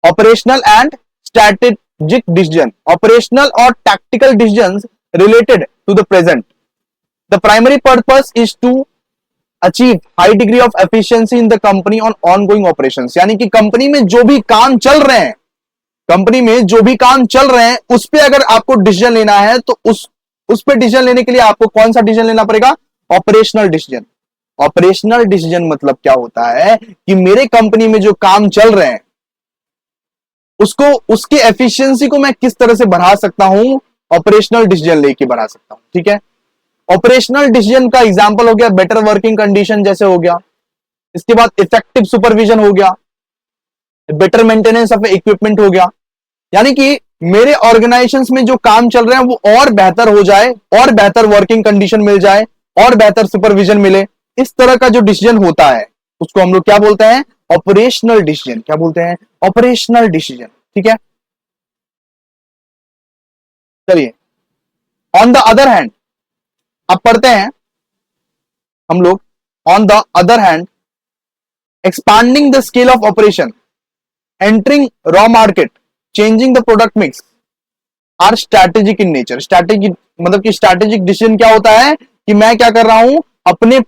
Operational and strategic decision, operational और tactical decisions related to the present. The primary purpose is to achieve high degree of efficiency in the company on ongoing operations, यानी कि company में जो भी काम चल रहे हैं, कंपनी में जो भी काम चल रहे हैं उस पे अगर आपको डिसीजन लेना है तो उस पे डिसीजन लेने के लिए आपको कौन सा डिसीजन लेना पड़ेगा, ऑपरेशनल डिसीजन। ऑपरेशनल डिसीजन मतलब क्या होता है कि मेरे कंपनी में जो काम चल रहे हैं उसको, उसकी एफिशिएंसी को मैं किस तरह से बढ़ा सकता हूं, ऑपरेशनल डिसीजन लेके बढ़ा सकता हूं, ठीक है। ऑपरेशनल डिसीजन का एग्जांपल हो गया बेटर वर्किंग कंडीशन जैसे हो गया, इसके बाद इफेक्टिव सुपरविजन हो गया, बेटर मेंटेनेंस ऑफ इक्विपमेंट हो गया, यानी कि मेरे ऑर्गेनाइजेशंस में जो काम चल रहे हैं वो और बेहतर हो जाए, और बेहतर वर्किंग कंडीशन मिल जाए, और बेहतर सुपरविजन मिले, इस तरह का जो डिसीजन होता है उसको हम लोग क्या बोलते हैं, ऑपरेशनल डिसीजन। क्या बोलते हैं, ऑपरेशनल डिसीजन, ठीक है। चलिए, ऑन द अदर हैंड अब पढ़ते हैं हम लोग, on the other hand expanding the scale of operation, entering raw market, changing the product mix are strategic in nature. Strategic मतलब कि स्ट्रैटेजिक डिसीजन क्या होता है कि मैं क्या कर रहा हूं, अपने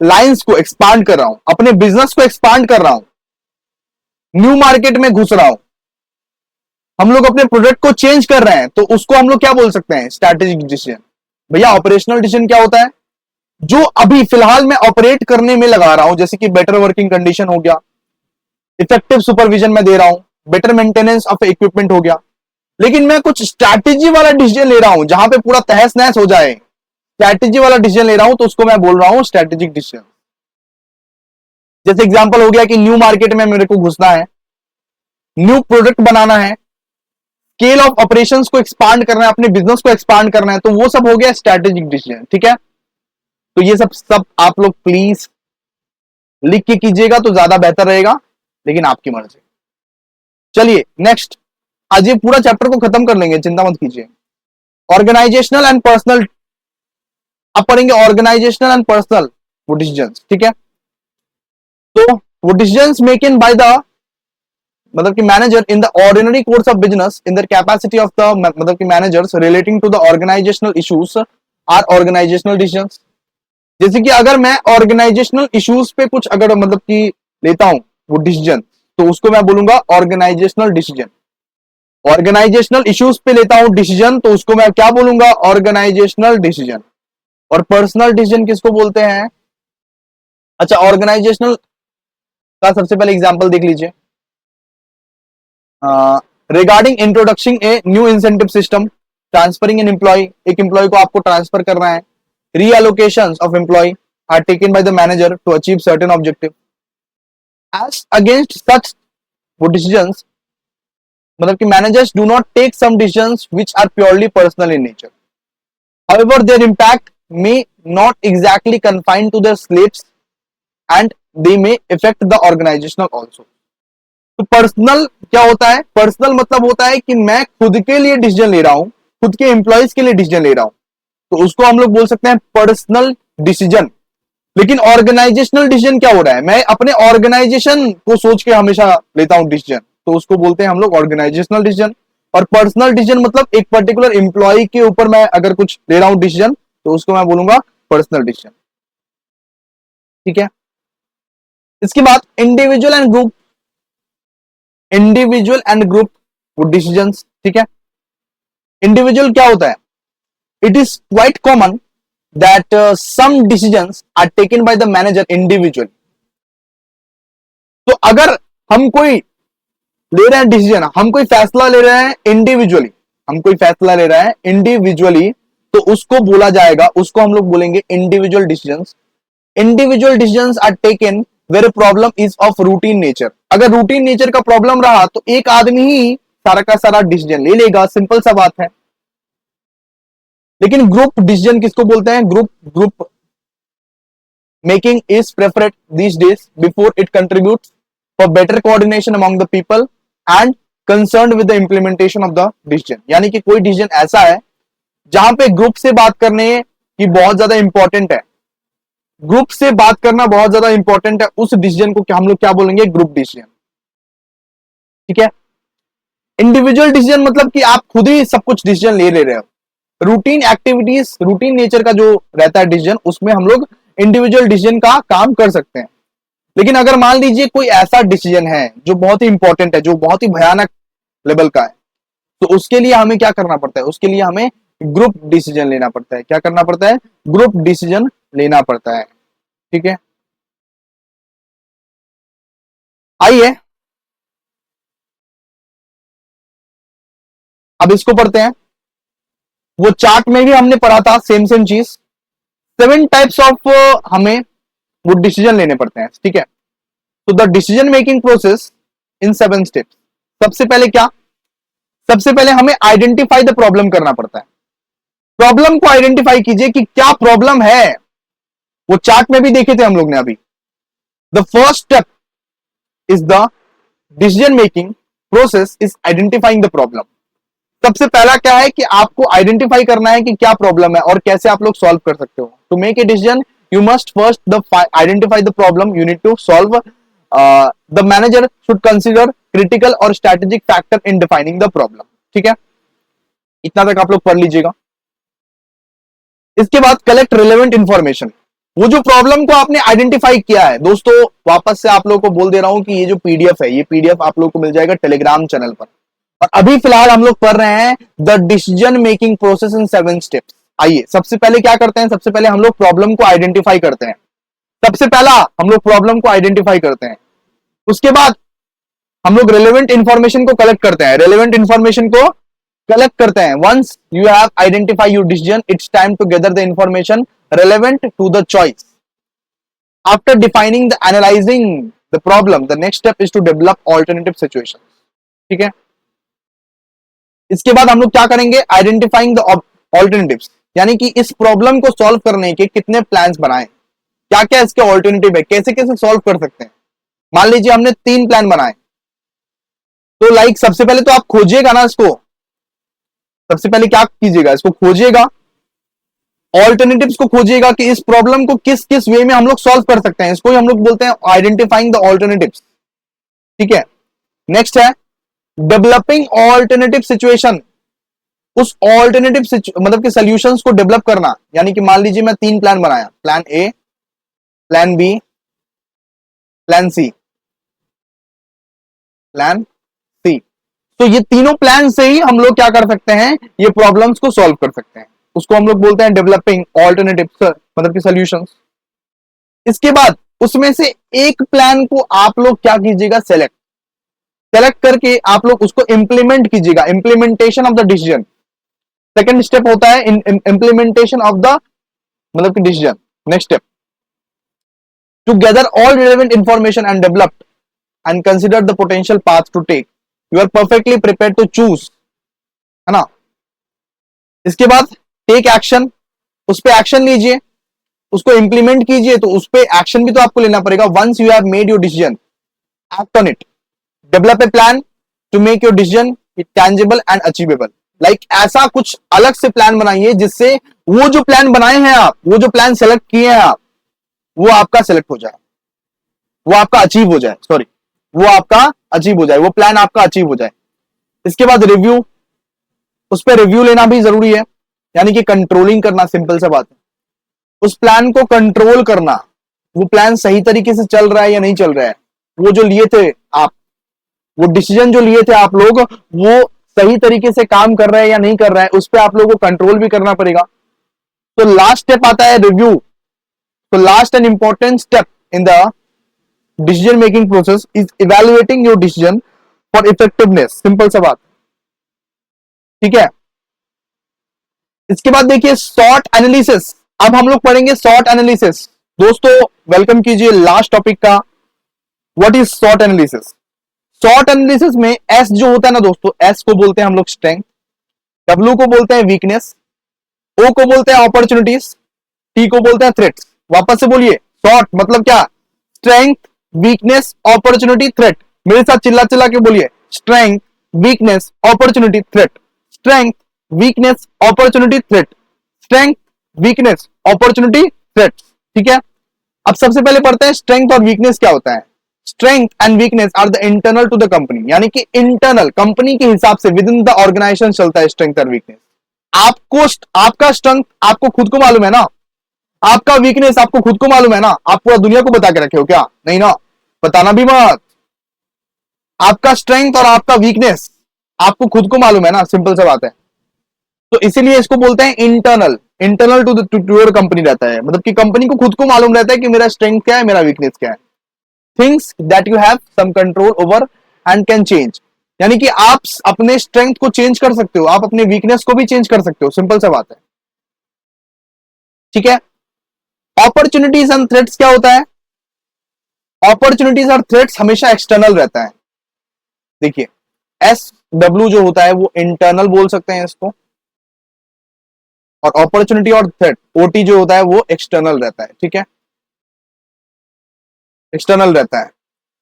लाइंस को एक्सपांड कर रहा हूं, अपने बिजनेस को एक्सपांड कर रहा हूं, न्यू मार्केट में घुस रहा हूं, हम लोग अपने प्रोडक्ट को चेंज कर रहे हैं, तो उसको हम लोग क्या बोल सकते हैं, स्ट्रैटेजिक डिसीजन। भैया ऑपरेशनल डिसीजन क्या होता है, जो अभी फिलहाल मैं ऑपरेट करने में लगा रहा हूं, जैसे कि बेटर वर्किंग कंडीशन हो गया, इफेक्टिव सुपरविजन में दे रहा हूं, बेटर मेंटेनेंस ऑफ इक्विपमेंट हो गया, लेकिन मैं कुछ स्ट्रैटेजी वाला डिसीजन ले रहा हूं जहां पे पूरा तहस नहस हो जाए, स्ट्रैटेजी वाला डिसीजन ले रहा हूं, तो उसको मैं बोल रहा हूं स्ट्रैटेजिक डिसीजन। जैसे एग्जांपल हो गया कि न्यू मार्केट में मेरे को घुसना है, न्यू प्रोडक्ट बनाना है, स्केल ऑफ ऑपरेशंस को एक्सपांड करना है, अपने बिजनेस को एक्सपांड करना है, तो वो सब हो गया स्ट्रैटेजिक डिसीजन, ठीक है। तो ये सब आप लोग प्लीज लिख के कीजिएगा तो ज्यादा बेहतर रहेगा, लेकिन आपकी मर्जी। चलिए नेक्स्ट, आज ये पूरा चैप्टर को खत्म कर लेंगे, चिंता मत कीजिए। ऑर्गेनाइजेशनल एंड पर्सनल, आप पढ़ेंगे ऑर्गेनाइजेशनल एंड पर्सनल वो डिसीजंस, ठीक है। तो वो डिसीजंस मेकिंग बाय द मतलब कि manager in the ordinary course of business in the capacity of the मतलब कि managers relating to the organizational issues are organizational decisions. जैसे कि अगर मैं ऑर्गेनाइजेशनल इश्यूज पे कुछ अगर मतलब कि लेता हूं वो डिसीजन, तो उसको मैं बोलूंगा ऑर्गेनाइजेशनल डिसीजन। ऑर्गेनाइजेशनल इश्यूज पे लेता हूं डिसीजन, तो उसको मैं क्या बोलूंगा, ऑर्गेनाइजेशनल डिसीजन। और पर्सनल डिसीजन किसको बोलते हैं, अच्छा ऑर्गेनाइजेशनल का सबसे पहले एग्जांपल देख लीजिए, regarding introduction a new incentive system, transferring an employee, एक एम्प्लॉय को आपको ट्रांसफर करना है, reallocations of employee are taken by the manager to achieve certain objective. As against such decisions, मतलब कि managers do not take some decisions which are purely personal in nature. However, their impact may not exactly confine to their slates and they may affect the organizational also. तो personal क्या होता है, personal मतलब होता है कि मैं खुद के लिए डिसीजन ले रहा हूं, खुद के एम्प्लॉयज के लिए डिसीजन ले रहा हूं, तो उसको हम लोग बोल सकते हैं पर्सनल डिसीजन। लेकिन ऑर्गेनाइजेशनल डिसीजन क्या हो रहा है, मैं अपने ऑर्गेनाइजेशन को सोच के हमेशा लेता हूं डिसीजन, तो उसको बोलते हैं हम लोग ऑर्गेनाइजेशनल डिसीजन। और पर्सनल डिसीजन मतलब एक पर्टिकुलर एम्प्लॉय के ऊपर मैं अगर कुछ ले रहा हूं डिसीजन, तो उसको मैं बोलूंगा पर्सनल डिसीजन, ठीक है। इसके बाद individual and group, individual and group decisions, ठीक है। इंडिविजुअल क्या होता है, it is quite common that some decisions are taken by the manager individually. तो अगर हम कोई ले रहे हैं डिसीजन, हम कोई फैसला ले रहे हैं इंडिविजुअली, हम कोई फैसला ले रहे हैं इंडिविजुअली, तो उसको बोला जाएगा, उसको हम लोग बोलेंगे individual decisions. Individual decisions are taken where problem is of routine nature. अगर रूटीन नेचर का प्रॉब्लम रहा तो एक आदमी ही सारा का सारा डिसीजन ले लेगा, सिंपल सा बात है। लेकिन ग्रुप डिसीजन किसको बोलते हैं? Group making is preferred these days before it contributes for better coordination among the people and concerned with the implementation of the decision। यानी कि कोई डिसीजन ऐसा है जहां पे ग्रुप से बात करने की बहुत ज्यादा इंपॉर्टेंट है, ग्रुप से बात करना बहुत ज्यादा इंपॉर्टेंट है, उस डिसीजन को हम लोग क्या बोलेंगे? Group decision. ठीक है। इंडिविजुअल डिसीजन मतलब कि आप खुद ही सब कुछ डिसीजन ले रहे हो। रूटीन एक्टिविटीज, रूटीन नेचर का जो रहता है डिसीजन, उसमें हम लोग इंडिविजुअल डिसीजन का काम कर सकते हैं। लेकिन अगर मान लीजिए कोई ऐसा डिसीजन है जो बहुत ही इंपॉर्टेंट है, जो बहुत ही भयानक लेवल का है, तो उसके लिए हमें क्या करना पड़ता है? उसके लिए हमें ग्रुप डिसीजन लेना पड़ता है। क्या करना पड़ता है? ग्रुप डिसीजन लेना पड़ता है। ठीक है, आइए अब इसको पढ़ते हैं। वो चार्ट में भी हमने पढ़ा था सेम चीज। 7 टाइप्स ऑफ हमें वो डिसीजन लेने पड़ते हैं। ठीक है, तो the decision making process in 7 steps. सबसे पहले क्या? सबसे पहले हमें आइडेंटिफाई द प्रॉब्लम करना पड़ता है। प्रॉब्लम को आइडेंटिफाई कीजिए कि क्या प्रॉब्लम है। वो चार्ट में भी देखे थे हम लोग ने अभी। The first step is the decision making process is identifying the problem. सबसे पहला क्या है कि आपको आइडेंटिफाई करना है कि क्या प्रॉब्लम है और कैसे आप लोग सॉल्व कर सकते हो। To make a decision you must first the identify the problem, you need to solve. The manager should consider critical और strategic factor in defining the problem. ठीक है, इतना तक आप लोग पढ़ लीजिएगा। इसके बाद कलेक्ट रिलेवेंट इंफॉर्मेशन। वो जो प्रॉब्लम को आपने आइडेंटिफाई किया है, दोस्तों वापस से आप लोगों को बोल दे रहा हूं कि ये जो पीडीएफ है, ये पीडीएफ आप लोगों को मिल जाएगा टेलीग्राम चैनल पर। और अभी फिलहाल हम लोग पढ़ रहे हैं the decision making process in 7 steps. आइए सबसे पहले क्या करते हैं? सबसे पहले हम लोग प्रॉब्लम को आइडेंटिफाई करते हैं। सबसे पहला हम लोग प्रॉब्लम को आइडेंटिफाई करते हैं। उसके बाद हम लोग रेलेवेंट इंफॉर्मेशन को कलेक्ट करते हैं। रेलेवेंट इंफॉर्मेशन को कलेक्ट करते हैं। Once you have identify your decision, it's time to gather the information relevant to the choice. After defining the analyzing the problem, the next step is to develop alternative situation. ठीक है, इसके बाद हम लोग क्या करेंगे? आइडेंटिफाइंग द ऑल्टरनेटिव्स, यानी कि इस प्रॉब्लम को सॉल्व करने के कितने प्लान्स बनाए, क्या क्या इसके ऑल्टरनेटिव है, कैसे कैसे सॉल्व कर सकते हैं। मान लीजिए हमने 3 प्लान बनाए, तो लाइक सबसे पहले तो आप खोजिएगा ना इसको। सबसे पहले क्या कीजिएगा? इसको खोजिएगा, ऑल्टरनेटिव्स को खोजिएगा कि इस प्रॉब्लम को किस किस वे में हम लोग सॉल्व कर सकते हैं। इसको ही हम लोग बोलते हैं आइडेंटिफाइंग द ऑल्टरनेटिव्स। ठीक है, नेक्स्ट है डेवलपिंग ऑल्टरनेटिव सिचुएशन। उस ऑल्टरनेटिव मतलब कि सॉल्यूशंस को डेवलप करना, यानी कि मान लीजिए मैं 3 प्लान बनाया, plan A, plan B, plan C, plan C. तो ये तीनों प्लान से ही हम लोग क्या कर सकते हैं? ये प्रॉब्लम्स को सॉल्व कर सकते हैं। उसको हम लोग बोलते हैं डेवलपिंग ऑल्टरनेटिव मतलब कि सॉल्यूशंस। इसके बाद उसमें से एक प्लान को आप लोग क्या कीजिएगा? सेलेक्ट करके आप लोग उसको इंप्लीमेंट कीजिएगा, implementation of the decision. Second step होता है इंप्लीमेंटेशन ऑफ द मतलब कि decision. Next step to gather all relevant information and develop and consider the potential path to take, you are perfectly prepare to choose, है ना। इसके बाद take action, उस पर एक्शन लीजिए, उसको इंप्लीमेंट कीजिए। तो उस पर एक्शन भी तो आपको लेना पड़ेगा। Once you have made your decision, act on it. Develop a plan to make your decision tangible and achievable. Like ऐसा कुछ अलग से प्लान बनाइए जिससे वो जो प्लान बनाए हैं आप, वो जो प्लान सेलेक्ट किए हैं आप, वो आपका सेलेक्ट हो जाए, वो आपका अचीव हो जाए, सॉरी, वो आपका अचीव हो जाए, वो प्लान आपका अचीव हो जाए। इसके बाद रिव्यू, उस पर रिव्यू लेना भी जरूरी है, यानी कि कंट्रोलिंग करना। सिंपल सा बात है, उस प्लान को कंट्रोल करना, वो प्लान सही तरीके से चल रहा है या नहीं चल रहा है, वो जो लिए थे आप, वो डिसीजन जो लिए थे आप लोग, वो सही तरीके से काम कर रहा है या नहीं कर रहा है, उस पर आप लोगों को कंट्रोल भी करना पड़ेगा। तो लास्ट स्टेप आता है रिव्यू। तो last and important step in the decision making process is evaluating your decision for effectiveness. Simple सा बात, ठीक है। इसके बाद देखिए शॉर्ट एनालिसिस। अब हम लोग पढ़ेंगे शॉर्ट एनालिसिस। दोस्तों वेलकम कीजिए लास्ट टॉपिक का, what is short analysis. Short analysis में एस जो होता है ना दोस्तों, एस को बोलते हैं हम लोग स्ट्रेंथ, डब्ल्यू को बोलते हैं वीकनेस, ओ को बोलते हैं अपॉर्चुनिटीज, टी को बोलते हैं थ्रेट्स। वापस से बोलिए, शॉर्ट मतलब क्या? Strength, weakness, opportunity, threat. मेरे साथ चिल्ला चिल्ला के बोलिए, strength, weakness, opportunity, threat. Strength, weakness, opportunity, threat. Strength, weakness, opportunity, threat. ठीक है, अब सबसे पहले पढ़ते हैं स्ट्रेंथ और वीकनेस क्या होता है। Strength and weakness are the internal to the company, यानी कि इंटरनल कंपनी के हिसाब से विद इन द ऑर्गेनाइजेशन चलता है स्ट्रेंथ और वीकनेस। आपको आपका स्ट्रेंथ आपको खुद को मालूम है ना, आपका वीकनेस आपको खुद को मालूम है ना। आप पूरा दुनिया को बता के रखे हो क्या? नहीं ना, बताना भी मत। आपका स्ट्रेंथ और आपका वीकनेस आपको खुद को मालूम है ना, सिंपल सा बात है। तो इसीलिए इसको बोलते हैं internal, internal to your company रहता है, मतलब कि कंपनी को खुद को मालूम रहता है कि मेरा स्ट्रेंथ क्या है, मेरा वीकनेस क्या है। Things that you have some control over and can change, यानी कि आप अपने स्ट्रेंथ को चेंज कर सकते हो, आप अपने वीकनेस को भी चेंज कर सकते हो, सिंपल सा बात है। ठीक है, अपॉर्चुनिटीज एंड थ्रेट्स क्या होता है? अपॉर्चुनिटीज और थ्रेट्स हमेशा एक्सटर्नल रहता है। देखिए एस डब्ल्यू जो होता है वो इंटरनल बोल सकते हैं इसको, और अपॉर्चुनिटी और थ्रेट ओटी जो होता है वो एक्सटर्नल रहता है। ठीक है, एक्सटर्नल रहता है।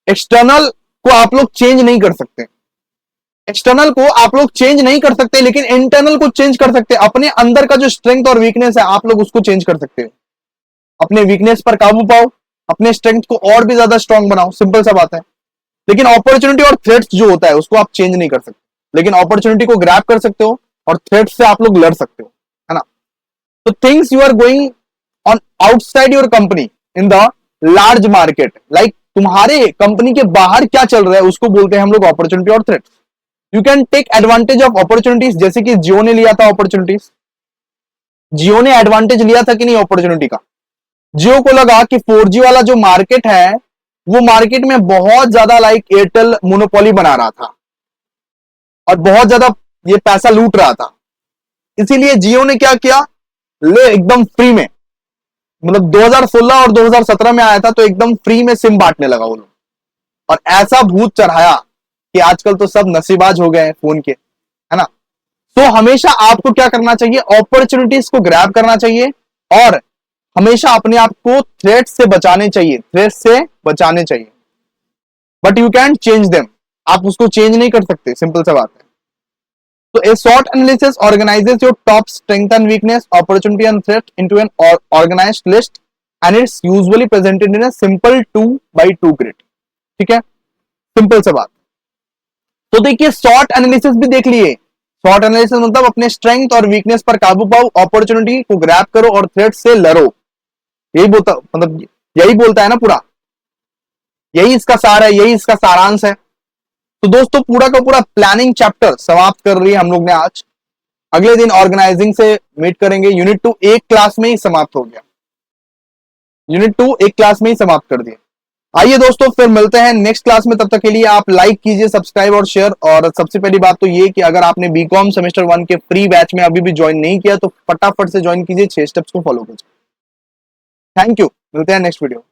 एक्सटर्नल को आप लोग चेंज नहीं कर सकते, एक्सटर्नल को आप लोग चेंज नहीं कर सकते, लेकिन इंटरनल को चेंज कर सकते। अपने अंदर का जो स्ट्रेंथ और वीकनेस है आप लोग उसको चेंज कर सकते हो। अपने वीकनेस पर काबू पाओ, अपने स्ट्रेंथ को और भी ज्यादा स्ट्रांग बनाओ, सिंपल सा बात है। लेकिन अपॉर्चुनिटी और थ्रेट्स जो होता है उसको आप चेंज नहीं कर सकते, लेकिन अपॉर्चुनिटी को ग्रैब कर सकते हो और थ्रेट्स से आप लोग लड़ सकते हो, है ना। तो things you are going on outside your company in the large market, like तुम्हारे कंपनी के बाहर क्या चल रहा है उसको बोलते हैं हम लोग अपॉर्चुनिटी और threats. You can take advantage of opportunities, जैसे कि जियो ने लिया था अपॉर्चुनिटीज। जियो ने एडवांटेज लिया था कि नहीं अपॉर्चुनिटी का? जियो को लगा कि 4G वाला जो मार्केट है वो मार्केट में बहुत ज्यादा लाइक एयरटेल मोनोपोली बना रहा था और बहुत ज्यादा ये पैसा लूट रहा था, इसीलिए जियो ने क्या किया, ले एकदम फ्री में, मतलब 2016 और 2017 में आया था तो एकदम फ्री में सिम बांटने लगा वो लोग, और ऐसा भूत चढ़ाया कि आजकल तो सब नसीबाज हो गए हैं फोन के, है ना। तो हमेशा आपको क्या करना चाहिए, अपॉर्चुनिटीज को ग्रैब करना चाहिए और हमेशा अपने आप को थ्रेट से बचाने चाहिए, थ्रेट से बचाने चाहिए। But you can change them, आप उसको चेंज नहीं कर सकते, सिंपल सा बात है। तो a short analysis organizes your top strength and weakness, opportunity and threat into an organized list, and it's usually presented in a simple 2x2 grid। ठीक है, सिंपल सा बात। तो देखिए शॉर्ट एनालिसिस भी देख लिए। शॉर्ट एनालिसिस मतलब अपने स्ट्रेंथ और वीकनेस पर काबू पाओ, अपॉर्चुनिटी को ग्रैब करो और थ्रेट से लड़ो, यही बोलता, मतलब यही बोलता है ना पूरा, यही इसका सार है, यही इसका सारांश है। तो दोस्तों पूरा का पूरा प्लानिंग चैप्टर समाप्त कर रही है हम लोग ने आज। अगले दिन ऑर्गेनाइजिंग से मीट करेंगे। यूनिट 2 एक क्लास में ही समाप्त हो गया, यूनिट 2 एक क्लास में ही समाप्त कर दिया। आइए दोस्तों फिर मिलते हैं नेक्स्ट क्लास में, तब तक के लिए आप लाइक कीजिए, सब्सक्राइब और शेयर। और सबसे पहली बात तो ये कि अगर आपने बीकॉम सेमेस्टर 1 के फ्री बैच में अभी भी ज्वाइन नहीं किया तो फटाफट से ज्वाइन कीजिए, 6 स्टेप्स को फॉलो कीजिए। थैंक यू, मिलते हैं नेक्स्ट वीडियो।